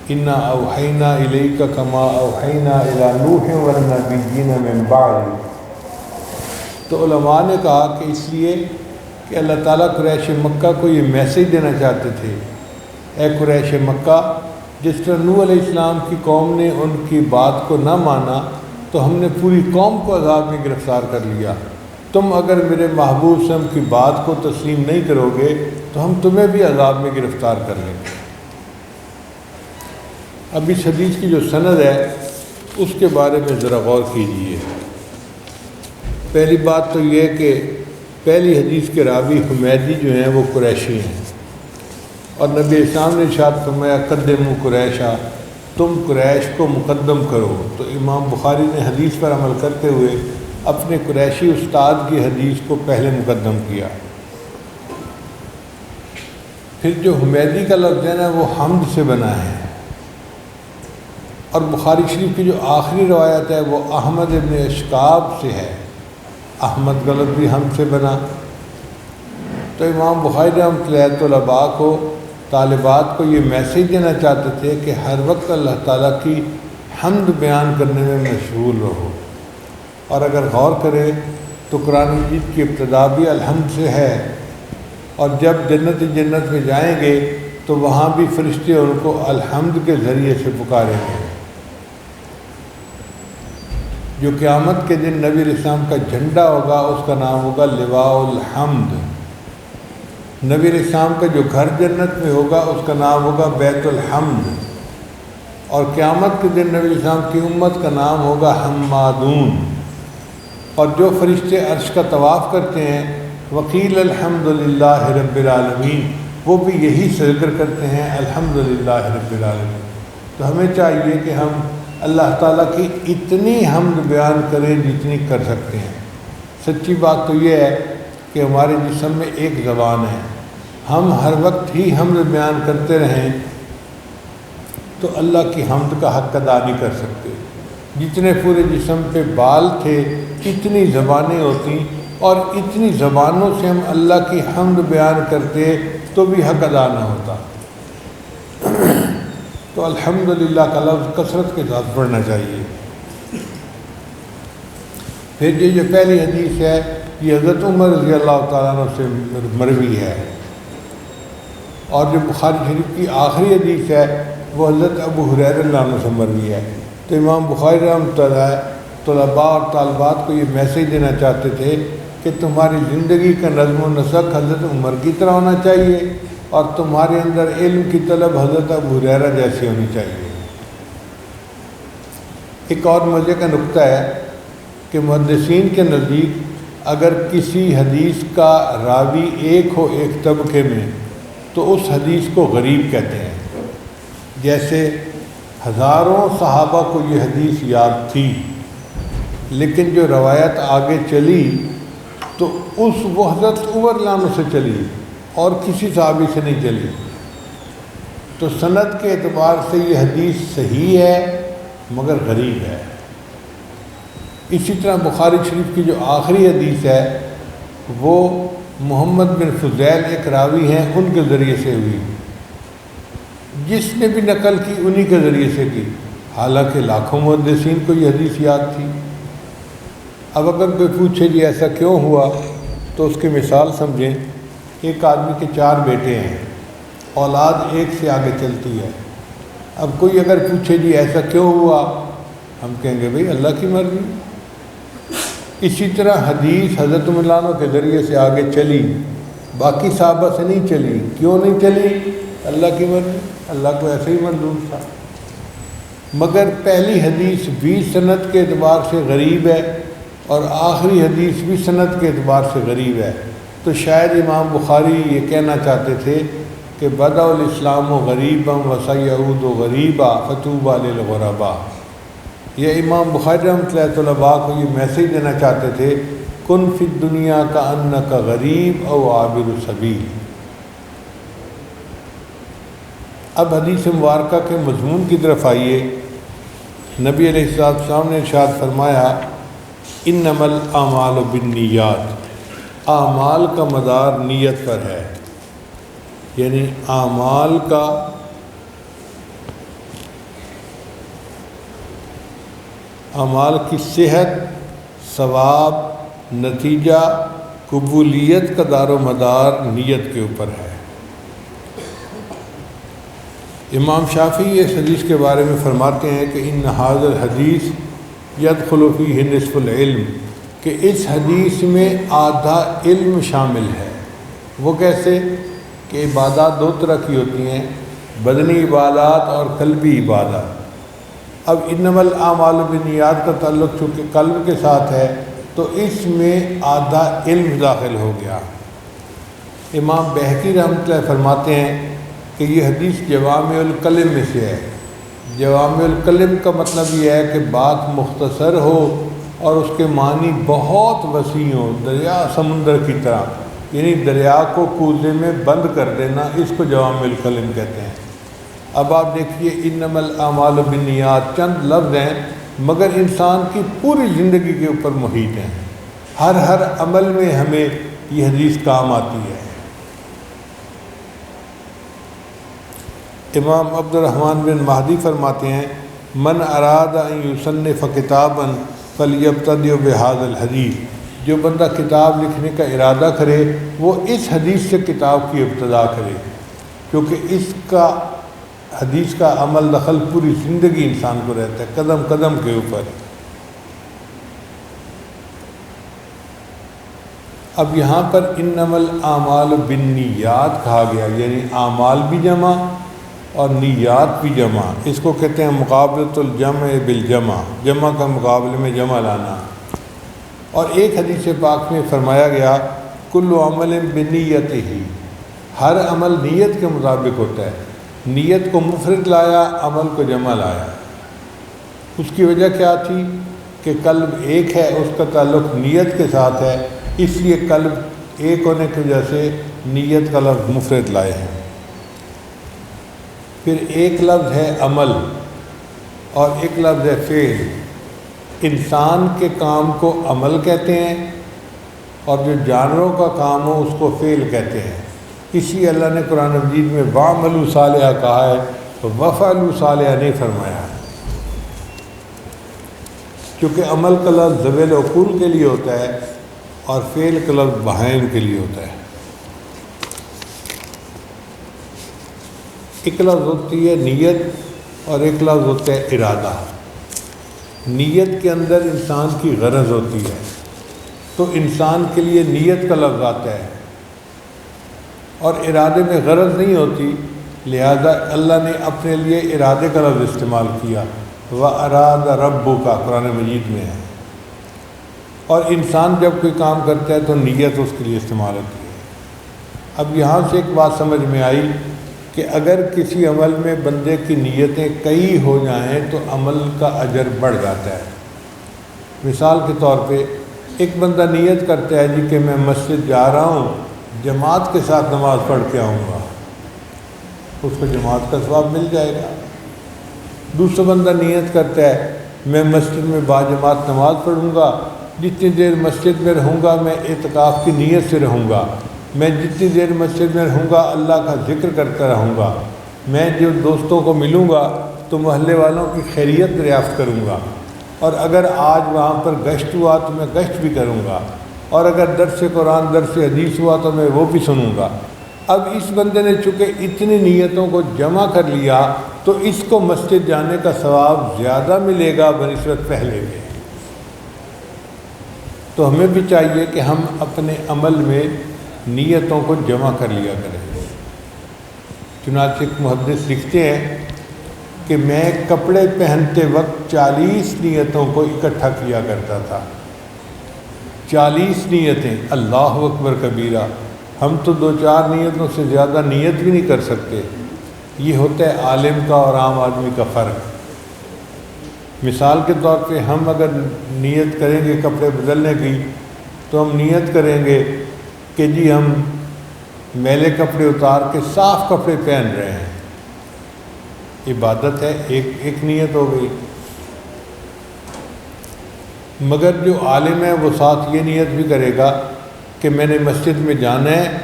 انا اوحینا الیک کما اوحینا الی نوح والنبیین من بعد۔ تو علماء نے کہا کہ اس لیے کہ اللہ تعالیٰ قریش مکہ کو یہ میسیج دینا چاہتے تھے، اے قریش مکہ، جس طرح نوح علیہ السلام کی قوم نے ان کی بات کو نہ مانا تو ہم نے پوری قوم کو عذاب میں گرفتار کر لیا۔ تم اگر میرے محبوب صلی اللہ علیہ وسلم کی بات کو تسلیم نہیں کرو گے تو ہم تمہیں بھی عذاب میں گرفتار کر لیں گے۔ اب اس حدیث کی جو سند ہے اس کے بارے میں ذرا غور کیجیے۔ پہلی بات تو یہ کہ پہلی حدیث کے راوی حمیدی جو ہیں وہ قریشی ہیں، اور نبی اسلام نے ارشاد فرمایا قدموا قریشا، تم قریش کو مقدم کرو۔ تو امام بخاری نے حدیث پر عمل کرتے ہوئے اپنے قریشی استاد کی حدیث کو پہلے مقدم کیا۔ پھر جو حمیدی کا لفظ ہے نا وہ حمد سے بنا ہے، اور بخاری شریف کی جو آخری روایت ہے وہ احمد ابن اشکاب سے ہے۔ احمد کا لفظ بھی حمد سے بنا۔ تو امام بخاری رحمۃ اللہ طلباء کو، طالبات کو یہ میسیج دینا چاہتے تھے کہ ہر وقت اللہ تعالیٰ کی حمد بیان کرنے میں مشغول رہو۔ اور اگر غور کریں تو قرآن مجید کی ابتدا بھی الحمد سے ہے، اور جب جنت میں جائیں گے تو وہاں بھی فرشتے ان کو الحمد کے ذریعے سے پکاریں گے۔ جو قیامت کے دن نبی علیہ السلام کا جھنڈا ہوگا اس کا نام ہوگا لواء الحمد۔ نبی علیہ السلام کا جو گھر جنت میں ہوگا اس کا نام ہوگا بیت الحمد، اور قیامت کے دن نبی علیہ السلام کی امت کا نام ہوگا حمادون۔ اور جو فرشتے عرش کا طواف کرتے ہیں وقیل الحمد للہ رب العالمین، وہ بھی یہی ذکر کرتے ہیں الحمد للہ رب العالمین۔ تو ہمیں چاہیے کہ ہم اللہ تعالیٰ کی اتنی حمد بیان کریں جتنی کر سکتے ہیں۔ سچی بات تو یہ ہے کہ ہمارے جسم میں ایک زبان ہے، ہم ہر وقت ہی حمد بیان کرتے رہیں تو اللہ کی حمد کا حق ادا نہیں کر سکتے۔ جتنے پورے جسم پہ بال تھے اتنی زبانیں ہوتی، اور اتنی زبانوں سے ہم اللہ کی حمد بیان کرتے تو بھی حق ادا نہ ہوتا۔ تو الحمدللہ کا لفظ کثرت کے ساتھ پڑھنا چاہیے۔ پھر یہ جو پہلی حدیث ہے یہ حضرت عمر رضی اللہ تعالیٰ عنہ سے مروی ہے، اور جو بخاری شریف کی آخری حدیث ہے وہ حضرت ابو ہریرہ رضی اللہ عنہ سے مروی ہے۔ تو امام بخاری رحمۃ اللہ طلباء اور طالبات کو یہ میسیج دینا چاہتے تھے کہ تمہاری زندگی کا نظم و نسق حضرت عمر کی طرح ہونا چاہیے، اور تمہارے اندر علم کی طلب حضرت ابو ہریرہ جیسی ہونی چاہیے۔ ایک اور مزے کا نکتہ ہے کہ محدثین کے نزدیک اگر کسی حدیث کا راوی ایک ہو ایک طبقے میں تو اس حدیث کو غریب کہتے ہیں۔ جیسے ہزاروں صحابہ کو یہ حدیث یاد تھی، لیکن جو روایت آگے چلی تو وہ حضرت عمر رضی اللہ عنہ سے چلی، اور کسی صحابی سے نہیں چلی، تو سند کے اعتبار سے یہ حدیث صحیح ہے مگر غریب ہے۔ اسی طرح بخاری شریف کی جو آخری حدیث ہے وہ محمد بن فضیل ایک راوی ہیں، ان کے ذریعے سے ہوئی، جس نے بھی نقل کی انہی کے ذریعے سے کی، حالانکہ لاکھوں محدثین کو یہ حدیث یاد تھی۔ اب اگر کوئی پوچھے جی ایسا کیوں ہوا، تو اس کی مثال سمجھیں۔ ایک آدمی کے 4 بیٹے ہیں، اولاد ایک سے آگے چلتی ہے۔ اب کوئی اگر پوچھے جی ایسا کیوں ہوا، ہم کہیں گے بھئی اللہ کی مرضی۔ اسی طرح حدیث حضرت مولانا کے ذریعے سے آگے چلی، باقی صحابہ سے نہیں چلی۔ کیوں نہیں چلی؟ اللہ کی مرضی، اللہ کو ایسے ہی منظور تھا۔ مگر پہلی حدیث بھی سند کے اعتبار سے غریب ہے اور آخری حدیث بھی سند کے اعتبار سے غریب ہے، تو شاید امام بخاری یہ کہنا چاہتے تھے کہ بدأ الاسلام غریبا وسیعود غریبا فطوبی للغرباء۔ یہ امام بخاری رحمۃ اللہ طلباء کو یہ میسیج دینا چاہتے تھے، کن فی الدنیا کأنک غریب او عابر سبیل۔ اب حدیث مبارکہ کے مضمون کی طرف آئیے۔ نبی علیہ السلام نے ارشاد فرمایا، انما الاعمال بالنیات، اعمال کا مدار نیت پر ہے، یعنی اعمال کی صحت، ثواب، نتیجہ، قبولیت کا دار و مدار نیت کے اوپر ہے۔ امام شافعی اس حدیث کے بارے میں فرماتے ہیں کہ ان ھذا الحدیث یدخل فیہ نصف العلم، کہ اس حدیث میں آدھا علم شامل ہے۔ وہ کیسے؟ کہ عبادات 2 طرح کی ہوتی ہیں، بدنی عبادات اور قلبی عبادات۔ اب انما الاعمال بالنیات کا تعلق چونکہ قلب کے ساتھ ہے تو اس میں آدھا علم داخل ہو گیا۔ امام بہقی رحمۃ اللہ فرماتے ہیں کہ یہ حدیث جوامع الکلم میں سے ہے۔ جوامع الکلم کا مطلب یہ ہے کہ بات مختصر ہو اور اس کے معنی بہت وسیع ہو، دریا سمندر کی طرح، یعنی دریا کو کوزے میں بند کر دینا، اس کو جوامع الکلم کہتے ہیں۔ اب آپ دیکھیے انما الاعمال بالنیات چند لفظ ہیں مگر انسان کی پوری زندگی کے اوپر محیط ہیں، ہر عمل میں ہمیں یہ حدیث کام آتی ہے۔ امام عبد الرحمن بن مہدی فرماتے ہیں، من اراد ان یصنف کتابا فلیبتدئ بہذا الحدیث، جو بندہ کتاب لکھنے کا ارادہ کرے وہ اس حدیث سے کتاب کی ابتدا کرے، کیونکہ اس کا حدیث کا عمل دخل پوری زندگی انسان کو رہتا ہے، قدم قدم کے اوپر۔ اب یہاں پر انما الاعمال بالنیات کہا گیا، یعنی اعمال بھی جمع اور نیات بھی جمع۔ اس کو کہتے ہیں مقابلۃ الجمع بالجمع، جمع کا مقابلے میں جمع لانا۔ اور ایک حدیث پاک میں فرمایا گیا، کل عمل بنیتہ، ہر عمل نیت کے مطابق ہوتا ہے۔ نیت کو مفرد لایا، عمل کو جمع لایا۔ اس کی وجہ کیا تھی؟ کہ قلب ایک ہے، اس کا تعلق نیت کے ساتھ ہے، اس لیے قلب ایک ہونے کی وجہ سے نیت کا لفظ مفرد لائے ہیں۔ پھر ایک لفظ ہے عمل اور ایک لفظ ہے فعل۔ انسان کے کام کو عمل کہتے ہیں اور جو جانوروں کا کام ہو اس کو فعل کہتے ہیں۔ اسی اللہ نے قرآن مجید میں وَاعْمَلُوا صَالِحًا کہا ہے تو وَافْعَلُوا صَالِحًا نہیں فرمایا، کیونکہ عمل کا لفظ ذوی العقول کے لیے ہوتا ہے اور فعل کا لفظ بہائم کے لیے ہوتا ہے۔ ایک لفظ ہوتی ہے نیت اور ایک لفظ ہوتا ہے ارادہ۔ نیت کے اندر انسان کی غرض ہوتی ہے تو انسان کے لیے نیت کا لفظ آتا ہے، اور ارادے میں غرض نہیں ہوتی، لہذا اللہ نے اپنے لیے ارادے کا لفظ استعمال کیا، وَأَرَادَ رَبُّكَ قرآن مجید میں ہے۔ اور انسان جب کوئی کام کرتا ہے تو نیت اس کے لیے استعمال ہوتی ہے۔ اب یہاں سے ایک بات سمجھ میں آئی کہ اگر کسی عمل میں بندے کی نیتیں کئی ہو جائیں تو عمل کا اجر بڑھ جاتا ہے۔ مثال کے طور پہ ایک بندہ نیت کرتا ہے جی کہ میں مسجد جا رہا ہوں جماعت کے ساتھ نماز پڑھ کے آؤں گا، اس کو جماعت کا ثواب مل جائے گا۔ دوسرا بندہ نیت کرتا ہے میں مسجد میں باجماعت نماز پڑھوں گا، جتنی دیر مسجد میں رہوں گا میں اعتکاف کی نیت سے رہوں گا، میں جتنی دیر مسجد میں رہوں گا اللہ کا ذکر کرتا رہوں گا، میں جو دوستوں کو ملوں گا تو محلے والوں کی خیریت دریافت کروں گا، اور اگر آج وہاں پر گشت ہوا تو میں گشت بھی کروں گا، اور اگر درس قرآن درس حدیث ہوا تو میں وہ بھی سنوں گا۔ اب اس بندے نے چونکہ اتنی نیتوں کو جمع کر لیا تو اس کو مسجد جانے کا ثواب زیادہ ملے گا بنسبت پہلے کے۔ تو ہمیں بھی چاہیے کہ ہم اپنے عمل میں نیتوں کو جمع کر لیا کریں۔ چنانچہ ایک محدث لکھتے ہیں کہ میں کپڑے پہنتے وقت 40 نیتوں کو اکٹھا کیا کرتا تھا۔ 40 نیتیں، اللہ اکبر کبیرہ۔ ہم تو 2-4 نیتوں سے زیادہ نیت بھی نہیں کر سکتے۔ یہ ہوتا ہے عالم کا اور عام آدمی کا فرق۔ مثال کے طور پہ ہم اگر نیت کریں گے کپڑے بدلنے کی تو ہم نیت کریں گے کہ جی ہم میلے کپڑے اتار کے صاف کپڑے پہن رہے ہیں، عبادت ہے، ایک نیت ہو گئی۔ مگر جو عالم ہے وہ ساتھ یہ نیت بھی کرے گا کہ میں نے مسجد میں جانا ہے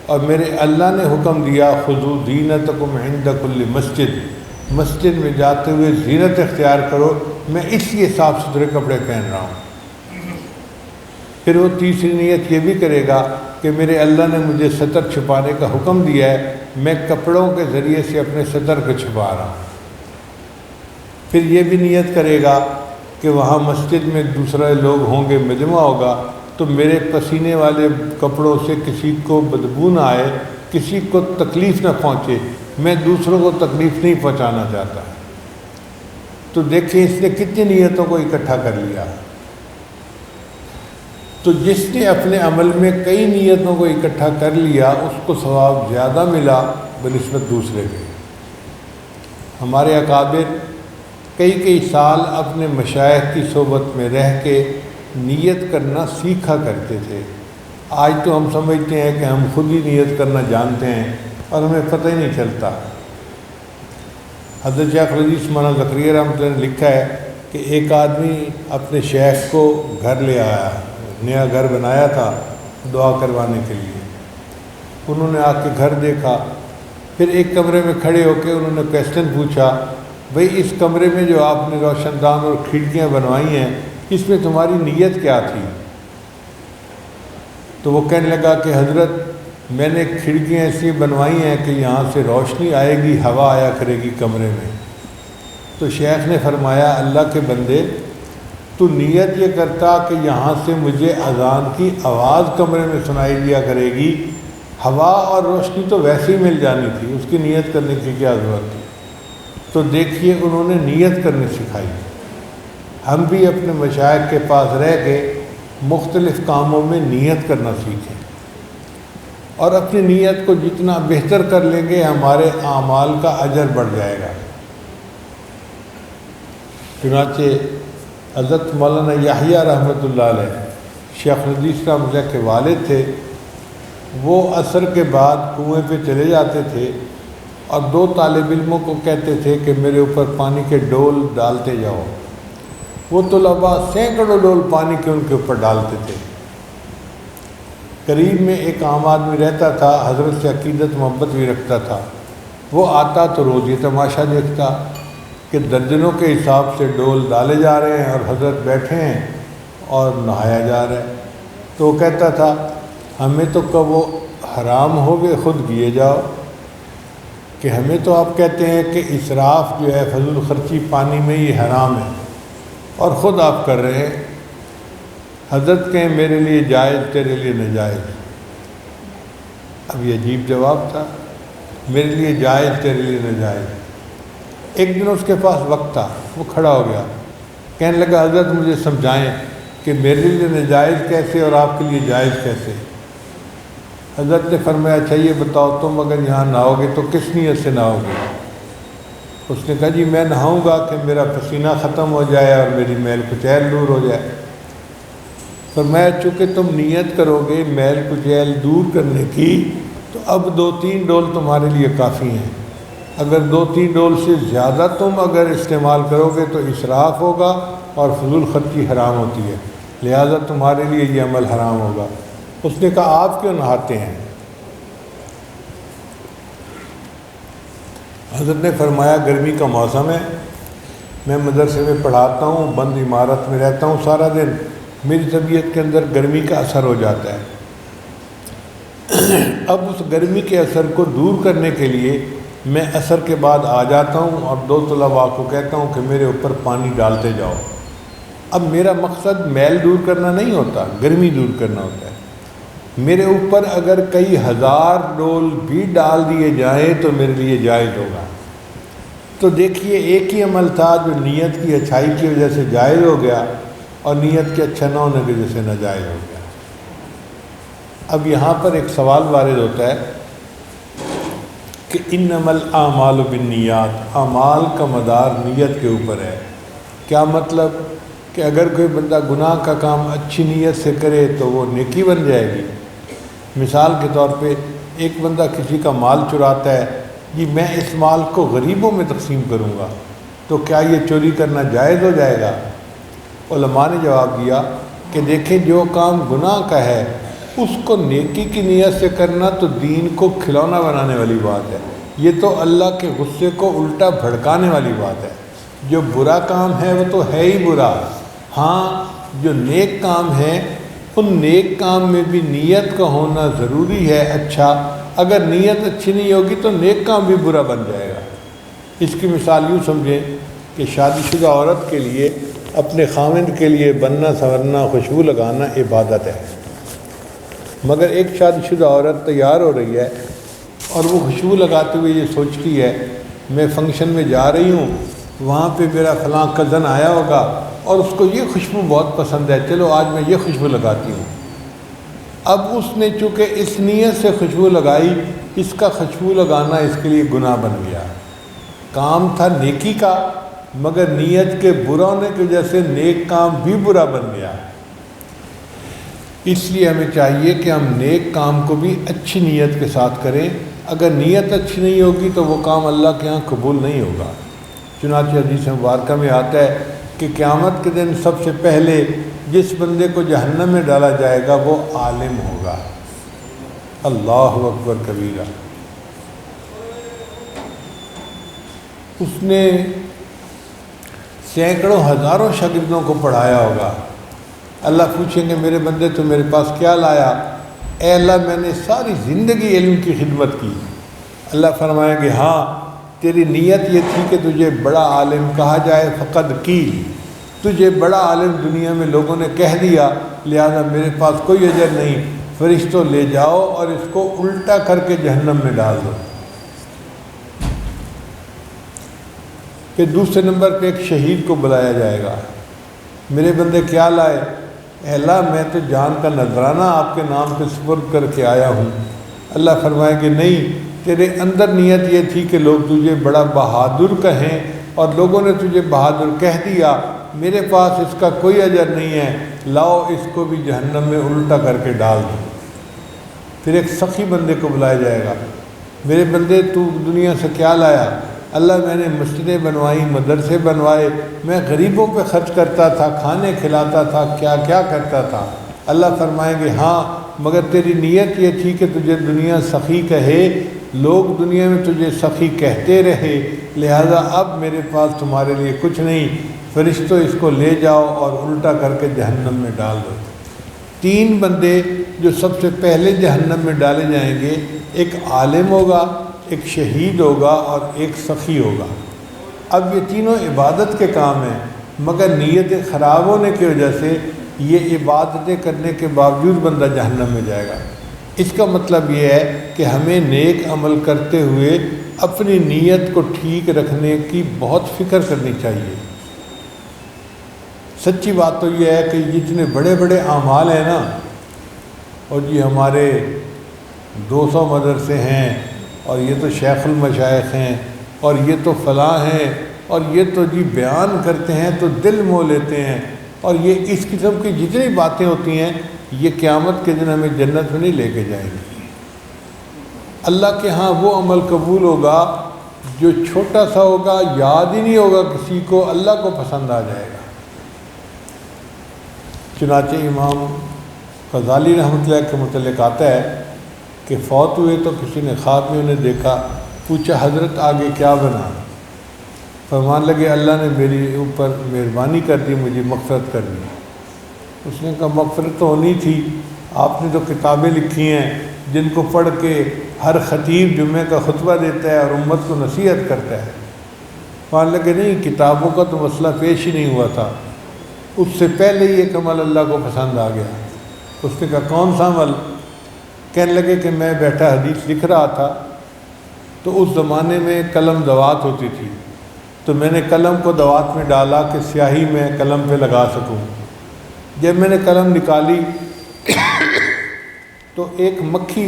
اور میرے اللہ نے حکم دیا خذوا زینتکم عند کل مسجد، مسجد میں جاتے ہوئے زینت اختیار کرو، میں اس لیے صاف ستھرے کپڑے پہن رہا ہوں۔ پھر وہ تیسری نیت یہ بھی کرے گا کہ میرے اللہ نے مجھے ستر چھپانے کا حکم دیا ہے، میں کپڑوں کے ذریعے سے اپنے ستر کو چھپا رہا ہوں۔ پھر یہ بھی نیت کرے گا کہ وہاں مسجد میں دوسرے لوگ ہوں گے، مجمع ہوگا، تو میرے پسینے والے کپڑوں سے کسی کو بدبو نہ آئے، کسی کو تکلیف نہ پہنچے، میں دوسروں کو تکلیف نہیں پہنچانا چاہتا۔ تو دیکھیں اس نے کتنی نیتوں کو اکٹھا کر لیا۔ تو جس نے اپنے عمل میں کئی نیتوں کو اکٹھا کر لیا اس کو ثواب زیادہ ملا بنسبت دوسرے کے۔ ہمارے اکابر کئی سال اپنے مشائخ کی صحبت میں رہ کے نیت کرنا سیکھا کرتے تھے۔ آج تو ہم سمجھتے ہیں کہ ہم خود ہی نیت کرنا جانتے ہیں اور ہمیں پتہ ہی نہیں چلتا۔ حضرت شیخ رضی مولانا زکریا رحمۃ اللہ نے لکھا ہے کہ ایک آدمی اپنے شیخ کو گھر لے آیا، نیا گھر بنایا تھا دعا کروانے کے لیے۔ انہوں نے آ کے گھر دیکھا، پھر ایک کمرے میں کھڑے ہو کے انہوں نے کویسچن پوچھا، بھئی اس کمرے میں جو آپ نے روشن دان اور کھڑکیاں بنوائی ہیں اس میں تمہاری نیت کیا تھی؟ تو وہ کہنے لگا کہ حضرت میں نے کھڑکیاں ایسی بنوائی ہیں کہ یہاں سے روشنی آئے گی، ہوا آیا کرے گی کمرے میں۔ تو شیخ نے فرمایا اللہ کے بندے تو نیت یہ کرتا کہ یہاں سے مجھے اذان کی آواز کمرے میں سنائی دیا کرے گی، ہوا اور روشنی تو ویسے ہی مل جانی تھی، اس کی نیت کرنے کی کیا ضرورت تھی؟ تو دیکھیے انہوں نے نیت کرنی سکھائی۔ ہم بھی اپنے مشائخ کے پاس رہ کے مختلف کاموں میں نیت کرنا سیکھیں، اور اپنی نیت کو جتنا بہتر کر لیں گے ہمارے اعمال کا اجر بڑھ جائے گا۔ چنانچہ حضرت مولانا یحییٰ رحمۃ اللہ علیہ شیخ رضی رحمۃ اللہ کے والد تھے، وہ عصر کے بعد کنویں پہ چلے جاتے تھے اور 2 طالب علموں کو کہتے تھے کہ میرے اوپر پانی کے ڈول ڈالتے جاؤ۔ وہ طلباء سینکڑوں ڈول پانی کے ان کے اوپر ڈالتے تھے۔ قریب میں ایک عام آدمی رہتا تھا، حضرت سے عقیدت محبت بھی رکھتا تھا، وہ آتا تو روز یہ تماشا دیکھتا کہ درجنوں کے حساب سے ڈول ڈالے جا رہے ہیں اور حضرت بیٹھے ہیں اور نہایا جا رہا ہے۔ تو وہ کہتا تھا ہمیں تو کب وہ حرام ہو گئے خود کیے جاؤ، کہ ہمیں تو آپ کہتے ہیں کہ اسراف جو ہے فضول خرچی پانی میں یہ حرام ہے اور خود آپ کر رہے ہیں۔ حضرت کہیں میرے لیے جائز تیرے لیے ناجائز۔ اب یہ عجیب جواب تھا، میرے لیے جائز تیرے لیے ناجائز۔ ایک دن اس کے پاس وقت تھا، وہ کھڑا ہو گیا، کہنے لگا حضرت مجھے سمجھائیں کہ میرے لیے ناجائز کیسے اور آپ کے لیے جائز کیسے؟ حضرت نے فرمایا اچھا یہ بتاؤ تم اگر یہاں نہاؤ گے تو کس نیت سے نہاؤ گے؟ اس نے کہا جی میں نہاؤں گا کہ میرا پسینہ ختم ہو جائے اور میری میل کچیل دور ہو جائے۔ فرمایا چونکہ تم نیت کرو گے میل کچیل دور کرنے کی تو اب 2-3 ڈول تمہارے لیے کافی ہیں۔ اگر 2-3 ڈول سے زیادہ تم اگر استعمال کرو گے تو اسراف ہوگا اور فضول خرچی حرام ہوتی ہے، لہذا تمہارے لیے یہ عمل حرام ہوگا۔ اس نے کہا آپ کیوں نہاتے ہیں؟ حضرت نے فرمایا گرمی کا موسم ہے، میں مدرسے میں پڑھاتا ہوں، بند عمارت میں رہتا ہوں سارا دن، میری طبیعت کے اندر گرمی کا اثر ہو جاتا ہے۔ اب اس گرمی کے اثر کو دور کرنے کے لیے میں عصر کے بعد آ جاتا ہوں اور 2 طلباء کو کہتا ہوں کہ میرے اوپر پانی ڈالتے جاؤ۔ اب میرا مقصد میل دور کرنا نہیں ہوتا، گرمی دور کرنا ہوتا ہے۔ میرے اوپر اگر کئی ہزار ڈول بھی ڈال دیے جائیں تو میرے لیے جائز ہوگا۔ تو دیکھیے ایک ہی عمل تھا جو نیت کی اچھائی کی وجہ سے جائز ہو گیا اور نیت کے اچھا نہ ہونے کی وجہ سے ناجائز ہو گیا۔ اب یہاں پر ایک سوال وارد ہوتا ہے کہ انما الاعمال بالنیات، اعمال کا مدار نیت کے اوپر ہے۔ کیا مطلب کہ اگر کوئی بندہ گناہ کا کام اچھی نیت سے کرے تو وہ نیکی بن جائے گی؟ مثال کے طور پہ ایک بندہ کسی کا مال چراتا ہے، جی میں اس مال کو غریبوں میں تقسیم کروں گا، تو کیا یہ چوری کرنا جائز ہو جائے گا؟ علماء نے جواب دیا کہ دیکھیں جو کام گناہ کا ہے اس کو نیکی کی نیت سے کرنا تو دین کو کھلونا بنانے والی بات ہے، یہ تو اللہ کے غصے کو الٹا بھڑکانے والی بات ہے۔ جو برا کام ہے وہ تو ہے ہی برا، ہاں جو نیک کام ہے ان نیک کام میں بھی نیت کا ہونا ضروری ہے۔ اچھا اگر نیت اچھی نہیں ہوگی تو نیک کام بھی برا بن جائے گا۔ اس کی مثال یوں سمجھیں کہ شادی شدہ عورت کے لیے اپنے خاوند کے لیے بننا سنورنا خوشبو لگانا عبادت ہے، مگر ایک شادی شدہ عورت تیار ہو رہی ہے اور وہ خوشبو لگاتے ہوئے یہ سوچتی ہے میں فنکشن میں جا رہی ہوں، وہاں پہ میرا فلاں کزن آیا ہوگا اور اس کو یہ خوشبو بہت پسند ہے، چلو آج میں یہ خوشبو لگاتی ہوں۔ اب اس نے چونکہ اس نیت سے خوشبو لگائی، اس کا خوشبو لگانا اس کے لیے گناہ بن گیا۔ کام تھا نیکی کا مگر نیت کے برا ہونے کی وجہ سے نیک کام بھی برا بن گیا۔ اس لیے ہمیں چاہیے کہ ہم نیک کام کو بھی اچھی نیت کے ساتھ کریں، اگر نیت اچھی نہیں ہوگی تو وہ کام اللہ کے ہاں قبول نہیں ہوگا۔ چنانچہ حدیث مبارکہ میں آتا ہے کہ قیامت کے دن سب سے پہلے جس بندے کو جہنم میں ڈالا جائے گا وہ عالم ہوگا۔ اللہ اکبر کبیرہ۔ اس نے سینکڑوں ہزاروں شاگردوں کو پڑھایا ہوگا۔ اللہ پوچھیں گے میرے بندے تو میرے پاس کیا لایا؟ اے اللہ میں نے ساری زندگی علم کی خدمت کی۔ اللہ فرمائیں گے ہاں تیری نیت یہ تھی کہ تجھے بڑا عالم کہا جائے، فقد کی، تجھے بڑا عالم دنیا میں لوگوں نے کہہ دیا، لہذا میرے پاس کوئی اجر نہیں، فرشتوں لے جاؤ اور اس کو الٹا کر کے جہنم میں ڈال دو۔ پھر دوسرے نمبر پہ ایک شہید کو بلایا جائے گا، میرے بندے کیا لائے؟ اے اللہ میں تو جان کا نذرانہ آپ کے نام پہ سپرد کر کے آیا ہوں۔ اللہ فرمائیں گے نہیں، تیرے اندر نیت یہ تھی کہ لوگ تجھے بڑا بہادر کہیں اور لوگوں نے تجھے بہادر کہہ دیا، میرے پاس اس کا کوئی اجر نہیں ہے، لاؤ اس کو بھی جہنم میں الٹا کر کے ڈال دو۔ پھر ایک سخی بندے کو بلایا جائے گا، میرے بندے تو دنیا سے کیا لایا؟ اللہ میں نے مسجدیں بنوائی، مدرسے بنوائے، میں غریبوں پہ خرچ کرتا تھا، کھانے کھلاتا تھا، کیا کیا کرتا تھا۔ اللہ فرمائیں گے ہاں مگر تیری نیت یہ تھی کہ تجھے دنیا سخی کہے، لوگ دنیا میں تجھے سخی کہتے رہے، لہذا اب میرے پاس تمہارے لیے کچھ نہیں، فرشتوں اس کو لے جاؤ اور الٹا کر کے جہنم میں ڈال دو۔ 3 بندے جو سب سے پہلے جہنم میں ڈالے جائیں گے، ایک عالم ہوگا، ایک شہید ہوگا اور ایک سخی ہوگا۔ اب یہ تینوں عبادت کے کام ہیں مگر نیتیں خراب ہونے کی وجہ سے یہ عبادتیں کرنے کے باوجود بندہ جہنم میں جائے گا۔ اس کا مطلب یہ ہے کہ ہمیں نیک عمل کرتے ہوئے اپنی نیت کو ٹھیک رکھنے کی بہت فکر کرنی چاہیے۔ سچی بات تو یہ ہے کہ جتنے بڑے بڑے اعمال ہیں نا، اور جی ہمارے 200 مدرسے ہیں اور یہ تو شیخ المشائخ ہیں اور یہ تو فلاں ہیں اور یہ تو جی بیان کرتے ہیں تو دل موہ لیتے ہیں، اور یہ اس قسم کی جتنی باتیں ہوتی ہیں یہ قیامت کے دن ہمیں جنت میں نہیں لے کے جائیں گی۔ اللہ کے ہاں وہ عمل قبول ہوگا جو چھوٹا سا ہوگا، یاد ہی نہیں ہوگا کسی کو، اللہ کو پسند آ جائے گا۔ چنانچہ امام غزالی رحمۃ اللہ کے متعلق آتا ہے کہ فوت ہوئے تو کسی نے خواب میں انہیں دیکھا، پوچھا حضرت آگے کیا بنا؟ فرمان لگے اللہ نے میری اوپر مہربانی کر دی، مجھے مغفرت کر دی۔ اس نے کہا مغفرت تو ہونی تھی، آپ نے تو کتابیں لکھی ہیں جن کو پڑھ کے ہر خطیب جمعے کا خطبہ دیتا ہے اور امت کو نصیحت کرتا ہے۔ فرمان لگے نہیں، کتابوں کا تو مسئلہ پیش ہی نہیں ہوا تھا، اس سے پہلے ہی ایک عمل اللہ کو پسند آ گیا۔ اس نے کہا کون سا عمل؟ کہنے لگے کہ میں بیٹھا حدیث لکھ رہا تھا تو اس زمانے میں قلم دوات ہوتی تھی، تو میں نے قلم کو دوات میں ڈالا کہ سیاہی میں قلم پہ لگا سکوں۔ جب میں نے قلم نکالی تو ایک مکھی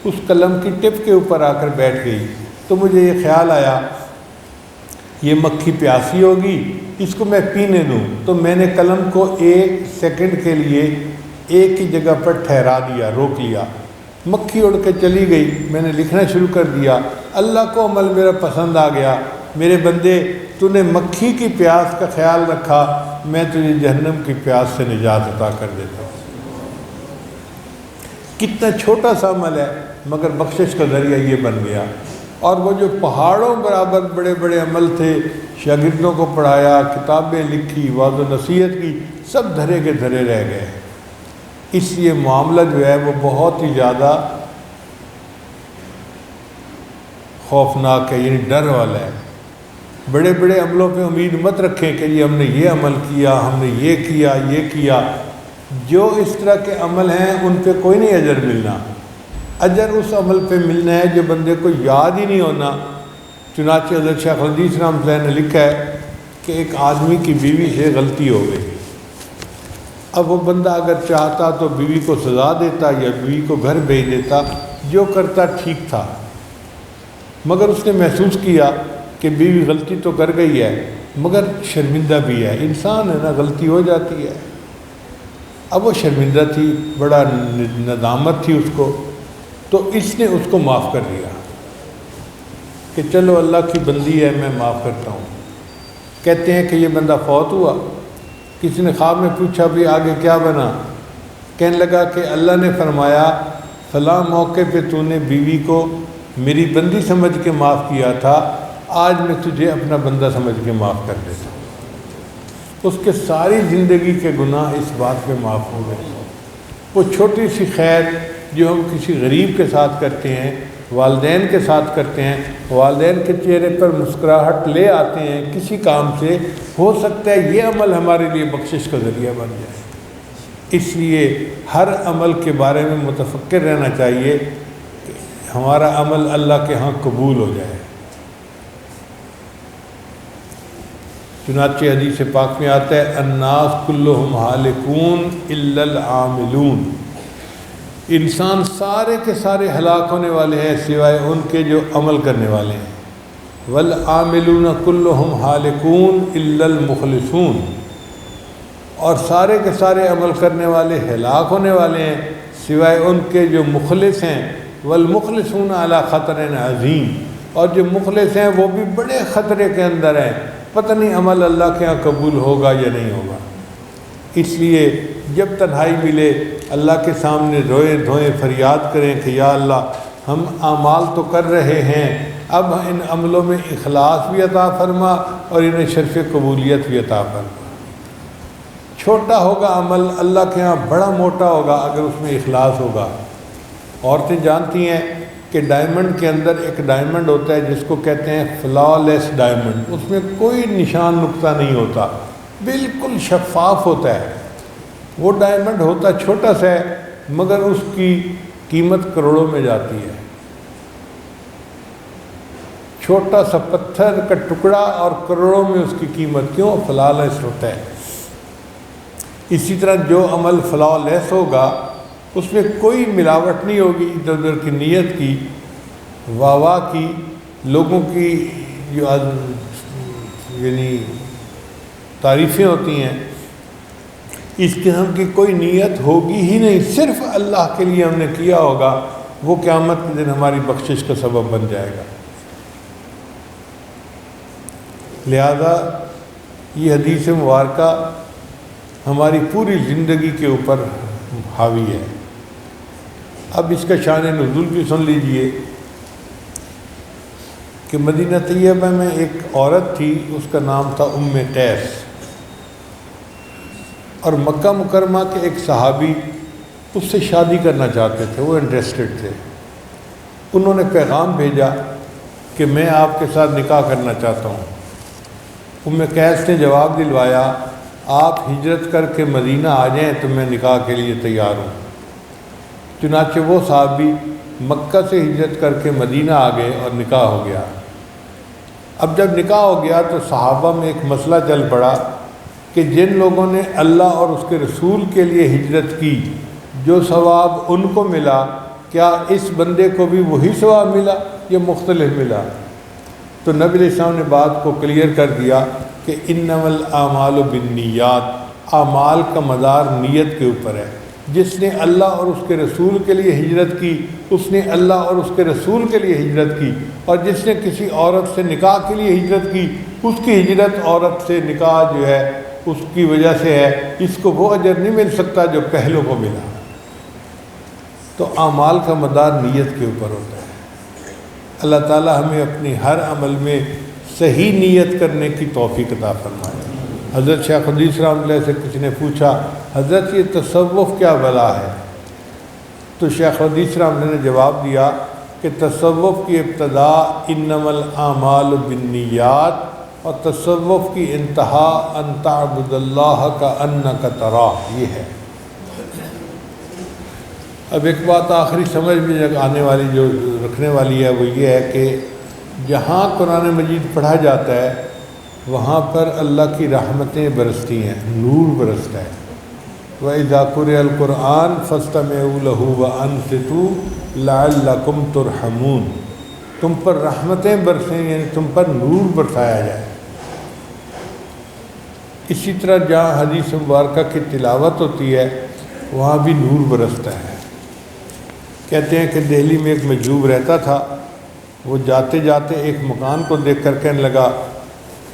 اس قلم کی ٹپ کے اوپر آ کر بیٹھ گئی، تو مجھے یہ خیال آیا یہ مکھی پیاسی ہوگی، اس کو میں پینے دوں، تو میں نے قلم کو 1 سیکنڈ کے لیے ایک ہی جگہ پر ٹھہرا دیا، روک لیا۔ مکھی اڑ کے چلی گئی، میں نے لکھنا شروع کر دیا۔ اللہ کو عمل میرا پسند آ گیا، میرے بندے تو نے مکھی کی پیاس کا خیال رکھا، میں تجھے جہنم کی پیاس سے نجات عطا کر دیتا ہوں۔ کتنا چھوٹا سا عمل ہے مگر بخشش کا ذریعہ یہ بن گیا۔ اور وہ جو پہاڑوں برابر بڑے بڑے عمل تھے، شاگردوں کو پڑھایا، کتابیں لکھی، وعظ و نصیحت کی، سب دھرے کے دھرے رہ گئے۔ اس لیے معاملہ جو ہے وہ بہت ہی زیادہ خوفناک ہے، یعنی ڈر والا ہے۔ بڑے بڑے عملوں پہ امید مت رکھیں کہ یہ ہم نے یہ عمل کیا، ہم نے یہ کیا، یہ کیا۔ جو اس طرح کے عمل ہیں ان پہ کوئی نہیں اجر ملنا، اجر اس عمل پہ ملنا ہے جو بندے کو یاد ہی نہیں ہونا۔ چنانچہ حضرت شیخ الحدیث رحمۃ اللہ نے لکھا ہے کہ ایک آدمی کی بیوی سے غلطی ہو گئی، اب وہ بندہ اگر چاہتا تو بیوی کو سزا دیتا یا بیوی کو گھر بھیج دیتا، جو کرتا ٹھیک تھا، مگر اس نے محسوس کیا کہ بیوی غلطی تو کر گئی ہے مگر شرمندہ بھی ہے، انسان ہے نا، غلطی ہو جاتی ہے۔ اب وہ شرمندہ تھی، بڑا ندامت تھی اس کو، تو اس نے اس کو معاف کر دیا کہ چلو اللہ کی بندی ہے، میں معاف کرتا ہوں۔ کہتے ہیں کہ یہ بندہ فوت ہوا، کسی نے خواب میں پوچھا بھی آگے کیا بنا؟ کہنے لگا کہ اللہ نے فرمایا فلاں موقع پہ تو نے بیوی کو میری بندی سمجھ کے معاف کیا تھا، آج میں تجھے اپنا بندہ سمجھ کے معاف کر دیتا ہوں۔ اس کے ساری زندگی کے گناہ اس بات پہ معاف ہو گئے۔ وہ چھوٹی سی خیر جو ہم کسی غریب کے ساتھ کرتے ہیں، والدین کے ساتھ کرتے ہیں، والدین کے چہرے پر مسکراہٹ لے آتے ہیں کسی کام سے، ہو سکتا ہے یہ عمل ہمارے لیے بخشش کا ذریعہ بن جائے۔ اس لیے ہر عمل کے بارے میں متفکر رہنا چاہیے کہ ہمارا عمل اللہ کے ہاں قبول ہو جائے۔ چنانچہ حدیث پاک میں آتا ہے الناس کلہم ہالکون الا العاملون، انسان سارے کے سارے ہلاک ہونے والے ہیں سوائے ان کے جو عمل کرنے والے ہیں۔ والعاملون کلہم ہالکون الا المخلصون، اور سارے کے سارے عمل کرنے والے ہلاک ہونے والے ہیں سوائے ان کے جو مخلص ہیں۔ والمخلصون علی خطر عظیم، اور جو مخلص ہیں وہ بھی بڑے خطرے کے اندر ہیں، پتہ نہیں عمل اللہ کے ہاں قبول ہوگا یا نہیں ہوگا۔ اس لیے جب تنہائی ملے اللہ کے سامنے روئیں دھوئیں فریاد کریں کہ یا اللہ ہم اعمال تو کر رہے ہیں، اب ان عملوں میں اخلاص بھی عطا فرما اور انہیں شرف قبولیت بھی عطا فرما۔ چھوٹا ہوگا عمل اللہ کے ہاں بڑا موٹا ہوگا اگر اس میں اخلاص ہوگا۔ عورتیں جانتی ہیں کہ ڈائمنڈ کے اندر ایک ڈائمنڈ ہوتا ہے جس کو کہتے ہیں فلا لیس ڈائمنڈ، اس میں کوئی نشان نقطہ نہیں ہوتا، بالکل شفاف ہوتا ہے۔ وہ ڈائمنڈ ہوتا چھوٹا سا ہے مگر اس کی قیمت کروڑوں میں جاتی ہے۔ چھوٹا سا پتھر کا ٹکڑا اور کروڑوں میں اس کی قیمت، کیوں؟ فلا لیس ہوتا ہے۔ اسی طرح جو عمل فلا لیس ہوگا اس میں کوئی ملاوٹ نہیں ہوگی، ادھر ادھر کی نیت کی، واہ واہ کی، لوگوں کی جو یعنی تعریفیں ہوتی ہیں، اس قسم کی کوئی نیت ہوگی ہی نہیں، صرف اللہ کے لیے ہم نے کیا ہوگا، وہ قیامت کے دن ہماری بخشش کا سبب بن جائے گا۔ لہذا یہ حدیث مبارکہ ہماری پوری زندگی کے اوپر حاوی ہے۔ اب اس کا شان نزول بھی سن لیجئے کہ مدینہ طیبہ میں ایک عورت تھی، اس کا نام تھا قیس، اور مکہ مکرمہ کے ایک صحابی اس سے شادی کرنا چاہتے تھے، وہ انٹرسٹڈ تھے۔ انہوں نے پیغام بھیجا کہ میں آپ کے ساتھ نکاح کرنا چاہتا ہوں۔ قیس نے جواب دلوایا، آپ ہجرت کر کے مدینہ آ جائیں تو میں نکاح کے لیے تیار ہوں۔ چنانچہ وہ صحابی مکہ سے ہجرت کر کے مدینہ آ گئے اور نکاح ہو گیا۔ اب جب نکاح ہو گیا تو صحابہ میں ایک مسئلہ چل پڑا کہ جن لوگوں نے اللہ اور اس کے رسول کے لیے ہجرت کی، جو ثواب ان کو ملا، کیا اس بندے کو بھی وہی ثواب ملا یا مختلف ملا؟ تو نبی علیہ السلام نے بات کو کلیئر کر دیا کہ انما الاعمال بالنیات، اعمال کا مدار نیت کے اوپر ہے۔ جس نے اللہ اور اس کے رسول کے لیے ہجرت کی، اس نے اللہ اور اس کے رسول کے لیے ہجرت کی، اور جس نے کسی عورت سے نکاح کے لیے ہجرت کی، اس کی ہجرت عورت سے نکاح جو ہے اس کی وجہ سے ہے، اس کو وہ اجر نہیں مل سکتا جو پہلوں کو ملا۔ تو اعمال کا مدار نیت کے اوپر ہوتا ہے۔ اللہ تعالی ہمیں اپنی ہر عمل میں صحیح نیت کرنے کی توفیق عطا فرمائے۔ حضرت شیخ حدیث رحمۃ اللہ سے کسی نے پوچھا، حضرت یہ تصوف کیا بلا ہے؟ تو شیخ حدیث رحمۃ اللہ نے جواب دیا کہ تصوف کی ابتدا انما الاعمال بالنیات، اور تصوف کی انتہا ان تعبد اللہ کانک تراہ، یہ ہے۔ اب ایک بات آخری سمجھ میں آنے والی جو رکھنے والی ہے وہ یہ ہے کہ جہاں قرآن مجید پڑھا جاتا ہے وہاں پر اللہ کی رحمتیں برستی ہیں، نور برستا ہے۔ وَإِذَا قُرِئَ الْقُرْآنُ فَاسْتَمِعُوا لَهُ وَأَنصِتُوا لَعَلَّكُمْ تُرْحَمُونَ، تم پر رحمتیں برسیں، یعنی تم پر نور برسایا جائے۔ اسی طرح جہاں حدیث مبارکہ کی تلاوت ہوتی ہے وہاں بھی نور برستا ہے۔ کہتے ہیں کہ دہلی میں ایک مجذوب رہتا تھا، وہ جاتے جاتے ایک مکان کو دیکھ کر کہنے لگا،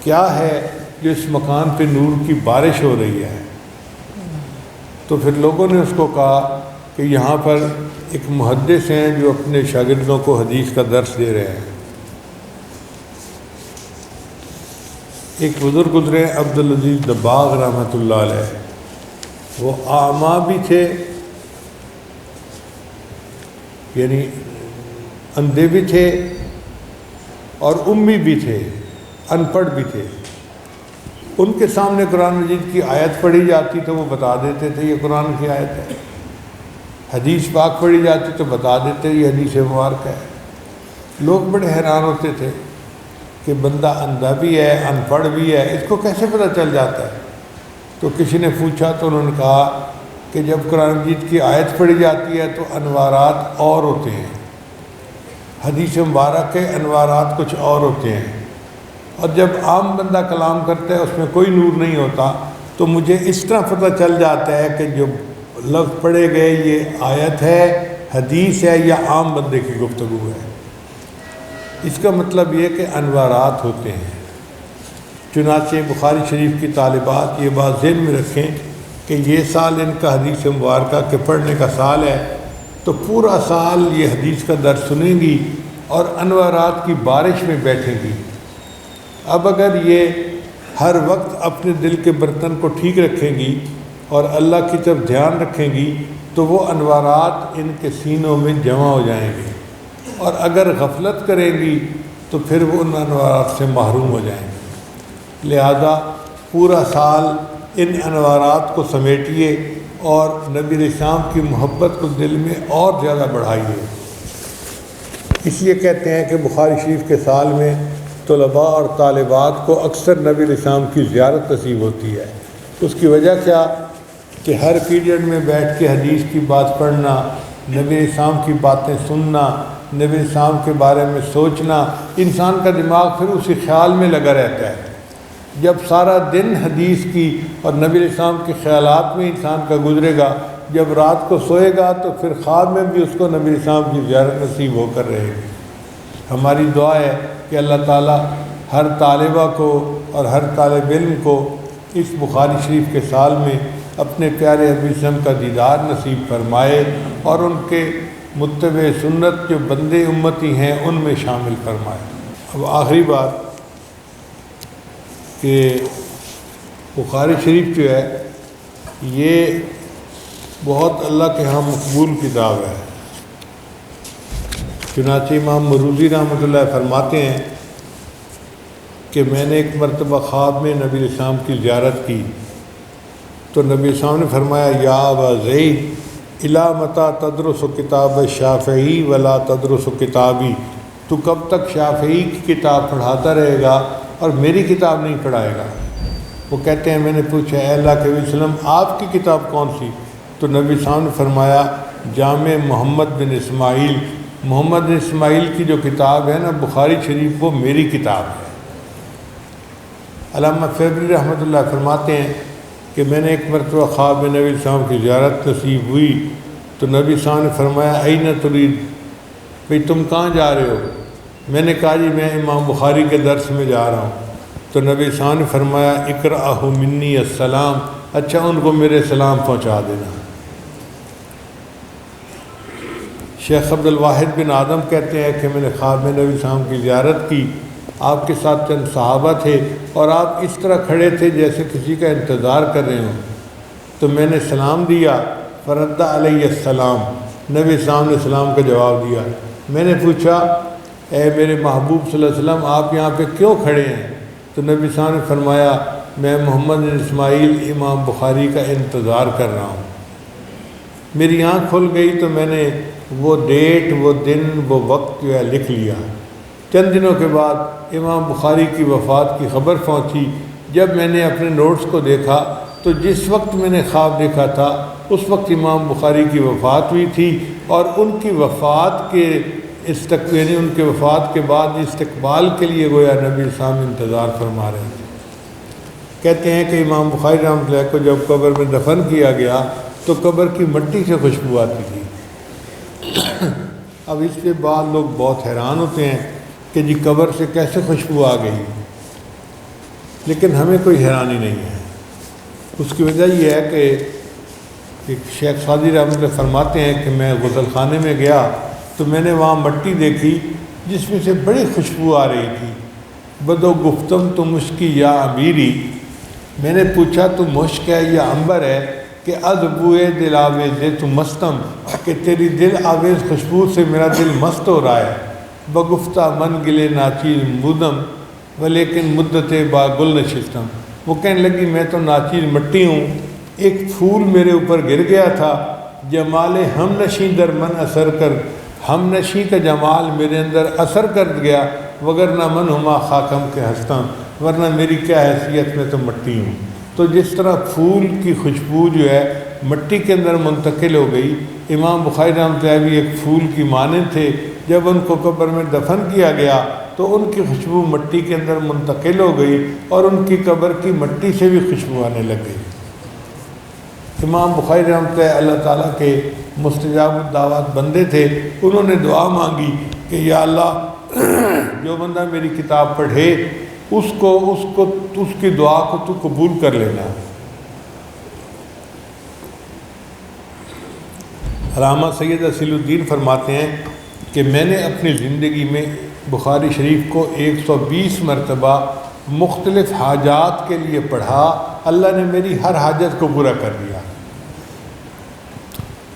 کیا ہے جو اس مکان پہ نور کی بارش ہو رہی ہے؟ تو پھر لوگوں نے اس کو کہا کہ یہاں پر ایک محدث ہیں جو اپنے شاگردوں کو حدیث کا درس دے رہے ہیں۔ ایک بزرگ گزرے عبدالعزیز دباغ رحمۃ اللہ علیہ، وہ اعمیٰ بھی تھے، یعنی اندھے بھی تھے اور امی بھی تھے، ان پڑھ بھی تھے۔ ان کے سامنے قرآن مجید کی آیت پڑھی جاتی تو وہ بتا دیتے تھے یہ قرآن کی آیت ہے، حدیث پاک پڑھی جاتی تو بتا دیتے یہ حدیث مبارکہ ہے۔ لوگ بڑے حیران ہوتے تھے کہ بندہ اندھا بھی ہے، ان پڑھ بھی ہے، اس کو کیسے پتہ چل جاتا ہے؟ تو کسی نے پوچھا تو انہوں نے کہا کہ جب قرآن مجید کی آیت پڑھی جاتی ہے تو انوارات اور ہوتے ہیں، حدیث مبارک کے انوارات کچھ اور ہوتے ہیں، اور جب عام بندہ کلام کرتا ہے اس میں کوئی نور نہیں ہوتا، تو مجھے اس طرح پتہ چل جاتا ہے کہ جو لفظ پڑھے گئے یہ آیت ہے، حدیث ہے یا عام بندے کی گفتگو ہے۔ اس کا مطلب یہ کہ انوارات ہوتے ہیں۔ چنانچہ بخاری شریف کی طالبات یہ بات ذہن میں رکھیں کہ یہ سال ان کا حدیث مبارکہ کے پڑھنے کا سال ہے، تو پورا سال یہ حدیث کا درس سنیں گی اور انوارات کی بارش میں بیٹھیں گی۔ اب اگر یہ ہر وقت اپنے دل کے برتن کو ٹھیک رکھیں گی اور اللہ کی طرف دھیان رکھیں گی تو وہ انوارات ان کے سینوں میں جمع ہو جائیں گے، اور اگر غفلت کریں گی تو پھر وہ ان انوارات سے محروم ہو جائیں گے۔ لہذا پورا سال ان انوارات کو سمیٹیے اور نبی علیہ السلام کی محبت کو دل میں اور زیادہ بڑھائیے۔ اس لیے کہتے ہیں کہ بخاری شریف کے سال میں طلباء اور طالبات کو اکثر نبی علیہ السلام کی زیارت نصیب ہوتی ہے۔ اس کی وجہ کیا کہ ہر پیریڈ میں بیٹھ کے حدیث کی بات پڑھنا، نبی علیہ السلام کی باتیں سننا، نبی علیہ السلام کے بارے میں سوچنا، انسان کا دماغ پھر اسی خیال میں لگا رہتا ہے۔ جب سارا دن حدیث کی اور نبی علیہ السلام کے خیالات میں انسان کا گزرے گا، جب رات کو سوئے گا تو پھر خواب میں بھی اس کو نبی علیہ السلام کی زیارت نصیب ہو کر رہے گی۔ ہماری دعا ہے کہ اللہ تعالیٰ ہر طالبہ کو اور ہر طالب علم کو اس بخاری شریف کے سال میں اپنے پیارے حبیب وسلم کا دیدار نصیب فرمائے اور ان کے متبع سنت جو بندے امتی ہیں ان میں شامل فرمائے۔ اب آخری بات کہ بخاری شریف جو ہے یہ بہت اللہ کے ہاں مقبول کتاب ہے۔ چنانچہ امام مروزی رحمۃ اللہ فرماتے ہیں کہ میں نے ایک مرتبہ خواب میں نبی علیہ السلام کی زیارت کی تو نبی السلام نے فرمایا یا ابا زید الی متی تدرس کتاب شافعی ولا تدرس کتابی، تو کب تک شافعی کی کتاب پڑھاتا رہے گا اور میری کتاب نہیں پڑھائے گا؟ وہ کہتے ہیں میں نے پوچھا اے اللہ کے وسلم آپ کی کتاب کون سی؟ تو نبی السلام نے فرمایا جامع محمد بن اسماعیل، محمد بن اسماعیل کی جو کتاب ہے نا بخاری شریف وہ میری کتاب ہے۔ علامہ فیبری رحمۃ اللہ فرماتے ہیں کہ میں نے ایک مرتبہ خواب میں نبی علیہ السلام کی زیارت نصیب ہوئی تو نبی صلی اللہ علیہ وسلم نے فرمایا این ترید، بھئی تم کہاں جا رہے ہو؟ میں نے کہا جی میں امام بخاری کے درس میں جا رہا ہوں۔ تو نبی صلی اللہ علیہ وسلم نے فرمایا اقرأہ منی السلام، اچھا ان کو میرے سلام پہنچا دینا۔ شیخ عبد الواحد بن آدم کہتے ہیں کہ میں نے خواب میں نبی صلی اللہ علیہ وسلم کی زیارت کی، آپ کے ساتھ چند صحابہ تھے اور آپ اس طرح کھڑے تھے جیسے کسی کا انتظار کر رہے ہوں، تو میں نے سلام دیا، فرد علیہ السلام، نبی السلام نے سلام کا جواب دیا۔ میں نے پوچھا اے میرے محبوب صلی اللہ علیہ وسلم آپ یہاں پہ کیوں کھڑے ہیں؟ تو نبی السلام نے فرمایا میں محمد بن اسماعیل امام بخاری کا انتظار کر رہا ہوں۔ میری آنکھ کھل گئی تو میں نے وہ ڈیٹ، وہ دن، وہ وقت جو ہے لکھ لیا۔ چند دنوں کے بعد امام بخاری کی وفات کی خبر پہنچی۔ جب میں نے اپنے نوٹس کو دیکھا تو جس وقت میں نے خواب دیکھا تھا اس وقت امام بخاری کی وفات ہوئی تھی، اور ان کی وفات کے یعنی ان کے وفات کے بعد استقبال کے لیے گویا نبی السلام انتظار فرما رہے تھے۔ کہتے ہیں کہ امام بخاری رحمۃ اللہ کو جب قبر میں دفن کیا گیا تو قبر کی مٹی سے خوشبو آتی تھی۔ اب اس پہ بعض لوگ بہت حیران ہوتے ہیں کہ جی قبر سے کیسے خوشبو آ گئی، لیکن ہمیں کوئی حیرانی نہیں ہے۔ اس کی وجہ یہ ہے کہ شیخ سعدی رحمۃ اللہ فرماتے ہیں کہ میں غسل خانے میں گیا تو میں نے وہاں مٹی دیکھی جس میں سے بڑی خوشبو آ رہی تھی۔ بدو گفتم تو مشکی یا امیری، میں نے پوچھا تو مشک ہے یا عنبر ہے کہ از بوئے دل آویز تو مستم، کہ تیری دل آویز خوشبو سے میرا دل مست ہو رہا ہے۔ بگفتہ من گلے ناچیز مودم ولیکن مدت با گل نشستم، وہ کہنے لگی میں تو ناچیز مٹی ہوں، ایک پھول میرے اوپر گر گیا تھا، جمال ہم نشیں در من اثر کر، ہم نشیں کا جمال میرے اندر اثر کر گیا، وگرنہ من ہما خاکم کے ہستم، ورنہ میری کیا حیثیت، میں تو مٹی ہوں۔ تو جس طرح پھول کی خوشبو جو ہے مٹی کے اندر منتقل ہو گئی، امام بخاری رحمۃ اللہ بھی ایک پھول کی مانند تھے، جب ان کو قبر میں دفن کیا گیا تو ان کی خوشبو مٹی کے اندر منتقل ہو گئی اور ان کی قبر کی مٹی سے بھی خوشبو آنے لگ گئی۔ امام بخاری رحمۃ اللہ تعالیٰ کے مستجاب الدعوات بندے تھے، انہوں نے دعا مانگی کہ یا اللہ جو بندہ میری کتاب پڑھے اس کی دعا کو تو قبول کر لینا۔ علامہ سید اصیل الدین فرماتے ہیں کہ میں نے اپنی زندگی میں بخاری شریف کو 120 مرتبہ مختلف حاجات کے لیے پڑھا، اللہ نے میری ہر حاجت کو پورا کر دیا۔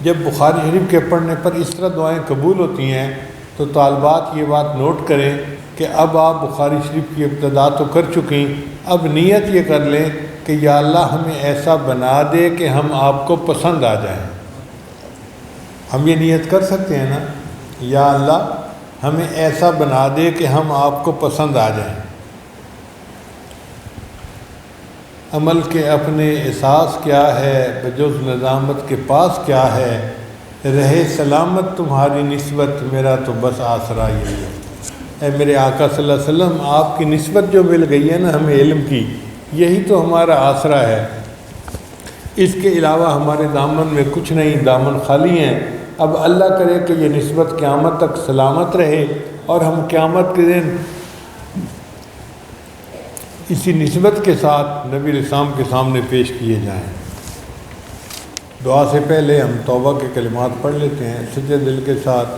جب بخاری شریف کے پڑھنے پر اس طرح دعائیں قبول ہوتی ہیں تو طالبات یہ بات نوٹ کریں کہ اب آپ بخاری شریف کی ابتدا تو کر چکیں، اب نیت یہ کر لیں کہ یا اللہ ہمیں ایسا بنا دے کہ ہم آپ کو پسند آ جائیں۔ ہم یہ نیت کر سکتے ہیں نا، یا اللہ ہمیں ایسا بنا دے کہ ہم آپ کو پسند آ جائیں۔ عمل کے اپنے احساس کیا ہے، بجز نظامت کے پاس کیا ہے، رہے سلامت تمہاری نسبت، میرا تو بس آسرا یہی ہے۔ اے میرے آقا صلی اللہ علیہ وسلم، آپ کی نسبت جو مل گئی ہے نا ہمیں علم کی، یہی تو ہمارا آسرا ہے، اس کے علاوہ ہمارے دامن میں کچھ نہیں، دامن خالی ہیں۔ اب اللہ کرے کہ یہ نسبت قیامت تک سلامت رہے اور ہم قیامت کے دن اسی نسبت کے ساتھ نبی علیہ السلام کے سامنے پیش کیے جائیں۔ دعا سے پہلے ہم توبہ کے کلمات پڑھ لیتے ہیں سچے دل کے ساتھ۔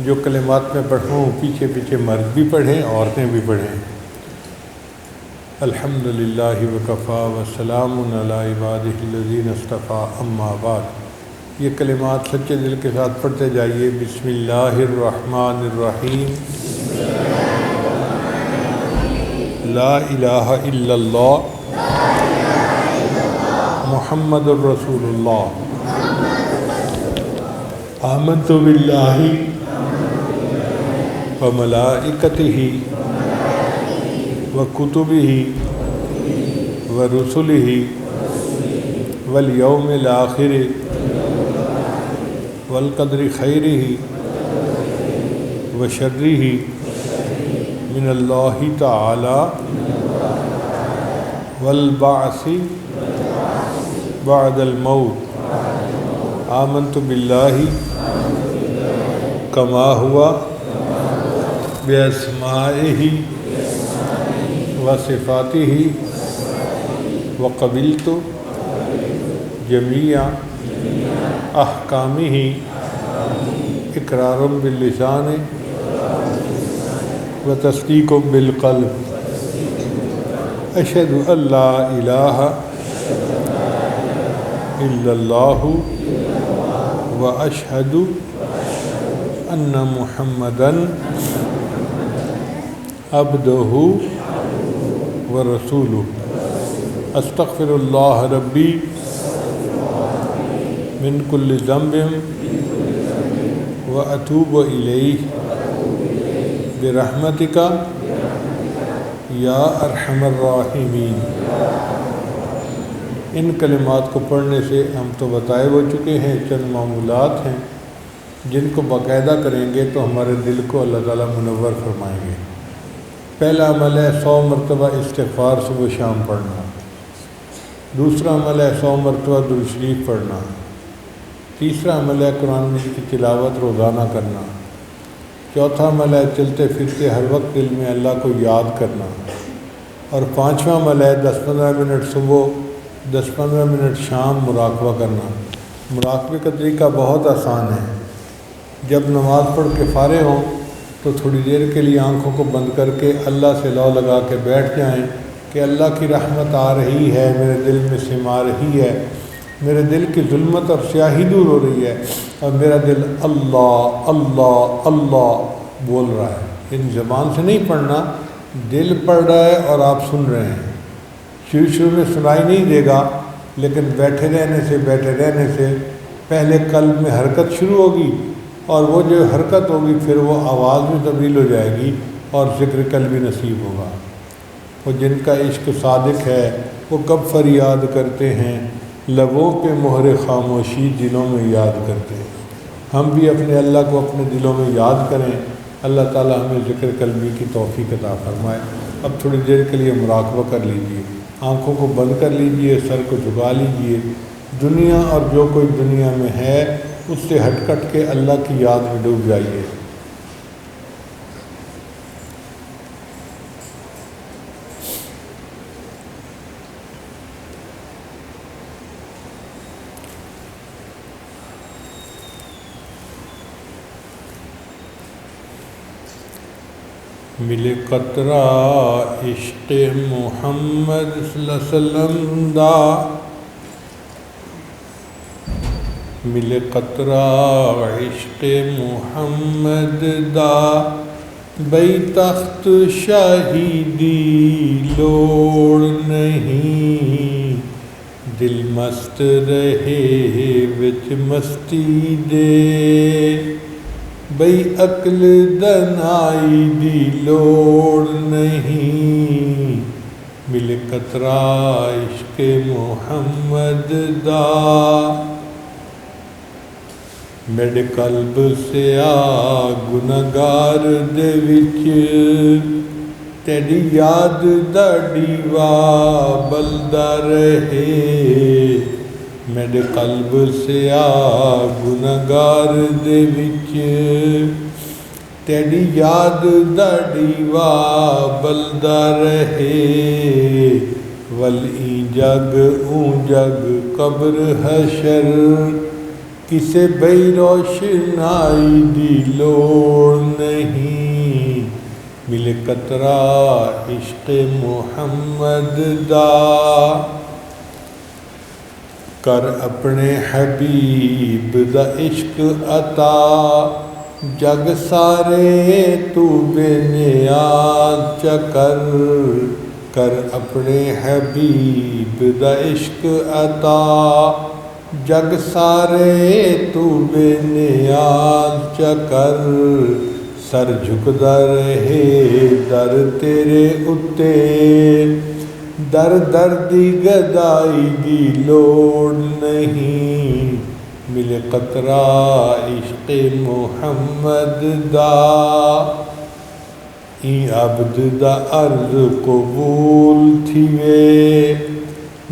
جو کلمات میں پڑھوں پیچھے پیچھے مرد بھی پڑھیں، عورتیں بھی پڑھیں۔ الحمدللہ وکفا وسلام علی عبادہ الذین اصطفیٰ، اما بعد۔ یہ کلمات سچے دل کے ساتھ پڑھتے جائیے۔ بسم اللہ الرحمن الرحیم، لا الہ الا اللہ محمد الرسول اللہ، آمنت باللہ وملائکتہ وکتبہ ورسلہ والیوم الآخر والقدر خیرہ وشرہ من اللہ تعالی والبعث بعد الموت، آمنت باللہ کما ہوا باسمائہ وصفاتہ وقبلت جمیع احکامہ اقرار باللسان وتصدیق بالقلب، اشہد ان لا الہ الا اللہ واشہد ان محمدا عبدہ ورسولہ، استغفر اللہ ربی من کل ذنب واتوب الیہ برحمتک یا ارحم الراحمین۔ ان کلمات کو پڑھنے سے ہم تو بتائے ہو چکے ہیں، چند معمولات ہیں جن کو باقاعدہ کریں گے تو ہمارے دل کو اللہ تعالیٰ منور فرمائیں گے۔ پہلا عمل ہے 100 مرتبہ استغفار صبح شام پڑھنا، دوسرا عمل ہے 100 مرتبہ درود شریف پڑھنا، تیسرا عمل ہے قرآن مجید کی تلاوت روزانہ کرنا، چوتھا عمل ہے چلتے پھرتے ہر وقت دل میں اللہ کو یاد کرنا، اور پانچواں عمل ہے 10-15 منٹ صبح 10-15 منٹ شام مراقبہ کرنا۔ مراقبے کا طریقہ بہت آسان ہے۔ جب نماز پڑھ کے فارغ ہوں تو تھوڑی دیر کے لیے آنکھوں کو بند کر کے اللہ سے لو لگا کے بیٹھ جائیں کہ اللہ کی رحمت آ رہی ہے، میرے دل میں سما رہی ہے، میرے دل کی ظلمت اور سیاہی دور ہو رہی ہے اور میرا دل اللہ اللہ اللہ بول رہا ہے۔ ان زبان سے نہیں پڑھنا، دل پڑھ رہا ہے اور آپ سن رہے ہیں۔ شروع میں سنائی نہیں دے گا، لیکن بیٹھے رہنے سے پہلے قلب میں حرکت شروع ہوگی، اور وہ جو حرکت ہوگی پھر وہ آواز میں تبدیل ہو جائے گی اور ذکر قلبی نصیب ہوگا۔ وہ جن کا عشق صادق ہے وہ کب فریاد کرتے ہیں، لبوں پہ مہر خاموشی دلوں میں یاد کرتے ہیں۔ ہم بھی اپنے اللہ کو اپنے دلوں میں یاد کریں، اللہ تعالی ہمیں ذکر قلبی کی توفیق عطا فرمائے۔ اب تھوڑی دیر کے لیے مراقبہ کر لیجئے، آنکھوں کو بند کر لیجئے، سر کو جھکا لیجئے، دنیا اور جو کوئی دنیا میں ہے اس سے ہٹ کٹ کے اللہ کی یاد میں ڈوب جائیے۔ ملے قطرہ عشق محمد صلی اللہ علیہ وسلم دا، ملے قطرہ عشق محمد دا، بئی تخت شاہیدی لوڑ نہیں، دل مست رہے وچ مستی دے، بئی عقل دنائی دی لوڑ نہیں، ملے قطرہ عشق محمد دا، میرے قلب سے آ گناہگار دے وچ تیری یاد دا ڈیوا بلدا رہے میرے قلب سے آ گناہگار دے وچ تیری یاد دا ڈیوا بلدا رہے ولی جگ اون جگ قبر حشر کسے بے روشنائی دی لوڑ نہیں ملے قطرہ عشق محمد دا کر اپنے حبیب دا عشق عطا جگ سارے تو بے نیاز چکر کر اپنے حبیب دا عشق عطا جگ سارے تو بے نیاز چکر سر جھکدا رہے در تیرے اتے در دی گدائی دی لوڑ نہیں ملے قطرہ عشق محمد دا ای عبد دا عرض قبول تھیوے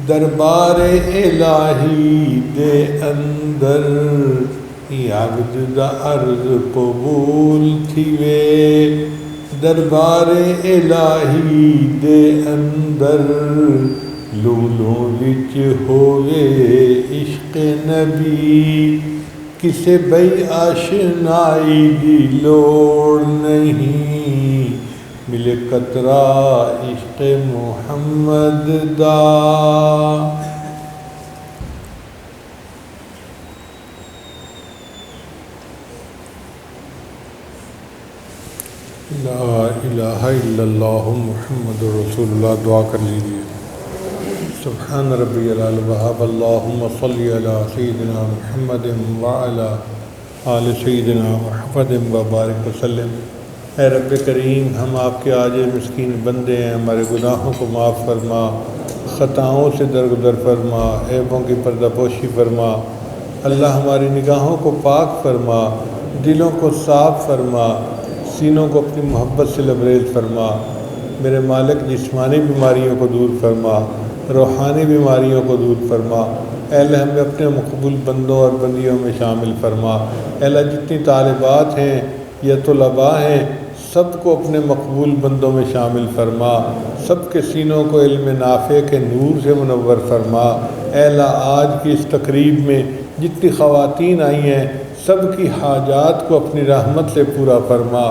دربار الہی دے اندر ای عبد دا عرض قبول تھیوے دربار الہی دے اندر لولوں وچ ہووے عشق نبی کسے بے آشنائی دی لوڑ نہیں ملے قطرہ عشق محمد دا لا الہ الا اللہ محمد رسول اللہ دعا کر لیجیے سبحان ربی العلی وہاب اللہم صلی علی سیدنا محمد وعلی آل سیدنا محمد وبارک وسلم۔ اے رب کریم ہم آپ کے عاجز مسکین بندے ہیں، ہمارے گناہوں کو معاف فرما، خطاؤں سے درگزر فرما، عیبوں کی پردہ پوشی فرما۔ اللہ ہماری نگاہوں کو پاک فرما، دلوں کو صاف فرما، سینوں کو اپنی محبت سے لبریز فرما۔ میرے مالک جسمانی بیماریوں کو دور فرما، روحانی بیماریوں کو دور فرما۔ اے اللہ ہمیں اپنے مقبول بندوں اور بندیوں میں شامل فرما۔ اے اللہ جتنی طالبات ہیں یا طلباء ہیں سب کو اپنے مقبول بندوں میں شامل فرما، سب کے سینوں کو علم نافع کے نور سے منور فرما۔ اے اللہ آج کی اس تقریب میں جتنی خواتین آئی ہیں سب کی حاجات کو اپنی رحمت سے پورا فرما۔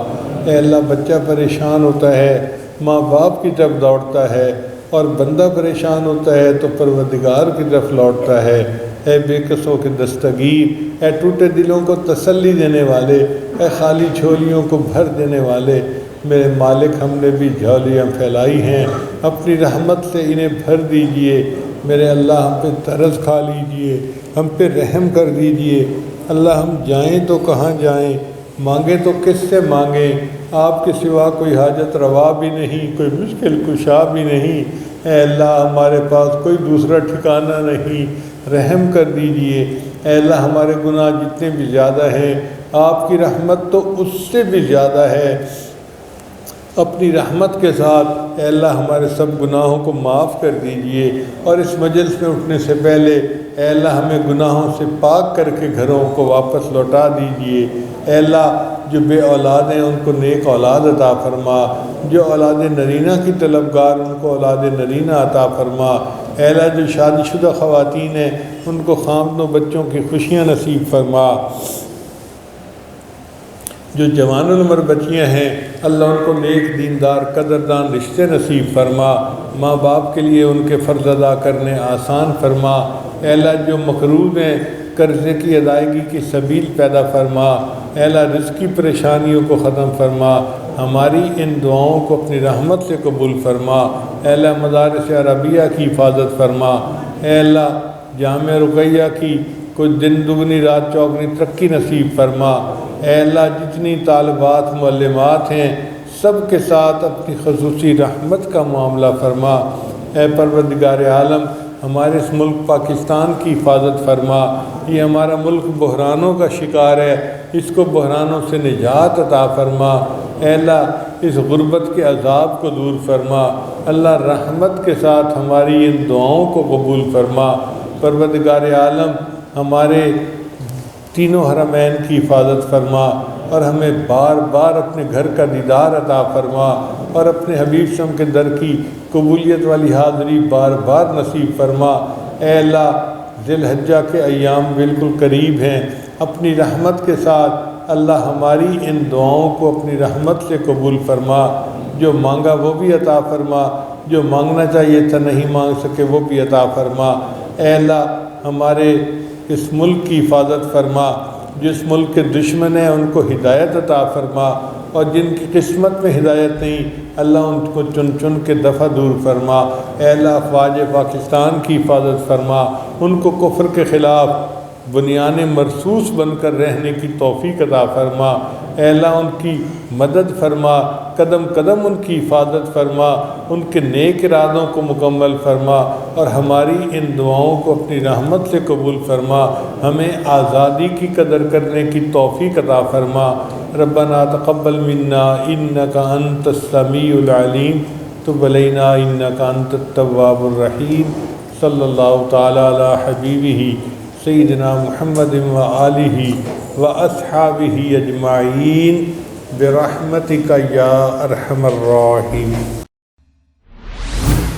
اے اللہ بچہ پریشان ہوتا ہے ماں باپ کی طرف دوڑتا ہے، اور بندہ پریشان ہوتا ہے تو پروردگار کی طرف لوٹتا ہے۔ اے بے کسوں کے دستگیر، اے ٹوٹے دلوں کو تسلی دینے والے، اے خالی جھولیوں کو بھر دینے والے میرے مالک، ہم نے بھی جھولیاں پھیلائی ہیں، اپنی رحمت سے انہیں بھر دیجئے۔ میرے اللہ ہم پہ ترس کھا لیجئے، ہم پہ رحم کر دیجئے۔ اللہ ہم جائیں تو کہاں جائیں، مانگیں تو کس سے مانگیں؟ آپ کے سوا کوئی حاجت روا بھی نہیں، کوئی مشکل کشا بھی نہیں۔ اے اللہ ہمارے پاس کوئی دوسرا ٹھکانہ نہیں، رحم کر دیجئے۔ اے اللہ ہمارے گناہ جتنے بھی زیادہ ہیں آپ کی رحمت تو اس سے بھی زیادہ ہے۔ اپنی رحمت کے ساتھ اے اللہ ہمارے سب گناہوں کو معاف کر دیجئے، اور اس مجلس میں اٹھنے سے پہلے اے اللہ ہمیں گناہوں سے پاک کر کے گھروں کو واپس لوٹا دیجئے۔ اے اللہ جو بے اولاد ہیں ان کو نیک اولاد عطا فرما، جو اولاد نرینہ کی طلبگار ان کو اولاد نرینہ عطا فرما۔ اے اللہ جو شادی شدہ خواتین ہیں ان کو خامدوں بچوں کی خوشیاں نصیب فرما۔ جو جوان العمر بچیاں ہیں اللہ ان کو نیک دیندار قدردان رشتے نصیب فرما۔ ماں باپ کے لیے ان کے فرض ادا کرنے آسان فرما۔ اے اللہ جو مقروض ہیں قرضے کی ادائیگی کی سبیل پیدا فرما۔ اے اللہ رزقی پریشانیوں کو ختم فرما، ہماری ان دعاؤں کو اپنی رحمت سے قبول فرما۔ اے اللہ مدارس عربیہ کی حفاظت فرما۔ اے اللہ جامعہ رقیہ کی کچھ دن دگنی رات چوگنی ترقی نصیب فرما۔ اے اللہ جتنی طالبات معلمات ہیں سب کے ساتھ اپنی خصوصی رحمت کا معاملہ فرما۔ اے پروردگار عالم ہمارے اس ملک پاکستان کی حفاظت فرما۔ یہ ہمارا ملک بحرانوں کا شکار ہے، اس کو بحرانوں سے نجات عطا فرما۔ اے اللہ اس غربت کے عذاب کو دور فرما۔ اللہ رحمت کے ساتھ ہماری ان دعاؤں کو قبول فرما۔ پروردگار عالم ہمارے تینوں حرمین کی حفاظت فرما اور ہمیں بار بار اپنے گھر کا دیدار عطا فرما اور اپنے حبیب صلی اللہ علیہ وسلم کے در کی قبولیت والی حاضری بار بار نصیب فرما۔ اے اللہ ذی الحجہ کے ایام بالکل قریب ہیں، اپنی رحمت کے ساتھ اللہ ہماری ان دعاؤں کو اپنی رحمت سے قبول فرما۔ جو مانگا وہ بھی عطا فرما، جو مانگنا چاہیے تھا نہیں مانگ سکے وہ بھی عطا فرما۔ اے اللہ ہمارے اس ملک کی حفاظت فرما، جس ملک کے دشمن ہیں ان کو ہدایت عطا فرما، اور جن کی قسمت میں ہدایت نہیں اللہ ان کو چن چن کے دفع دور فرما۔ اے اللہ افواج پاکستان کی حفاظت فرما، ان کو کفر کے خلاف بنیان مرصوص بن کر رہنے کی توفیق عطا فرما۔ اے اللہ ان کی مدد فرما، قدم قدم ان کی حفاظت فرما، ان کے نیک ارادوں کو مکمل فرما اور ہماری ان دعاؤں کو اپنی رحمت سے قبول فرما۔ ہمیں آزادی کی قدر کرنے کی توفیق عطا فرما۔ ربنا تقبل منا انک انت السمیع العلیم تب علینا انک انت التواب الرحیم۔ صلی اللہ تعالی علی حبیبہ سیدنا محمد وآلہ واصحابہ اجمعین برحمتک یا ارحم الراحمین۔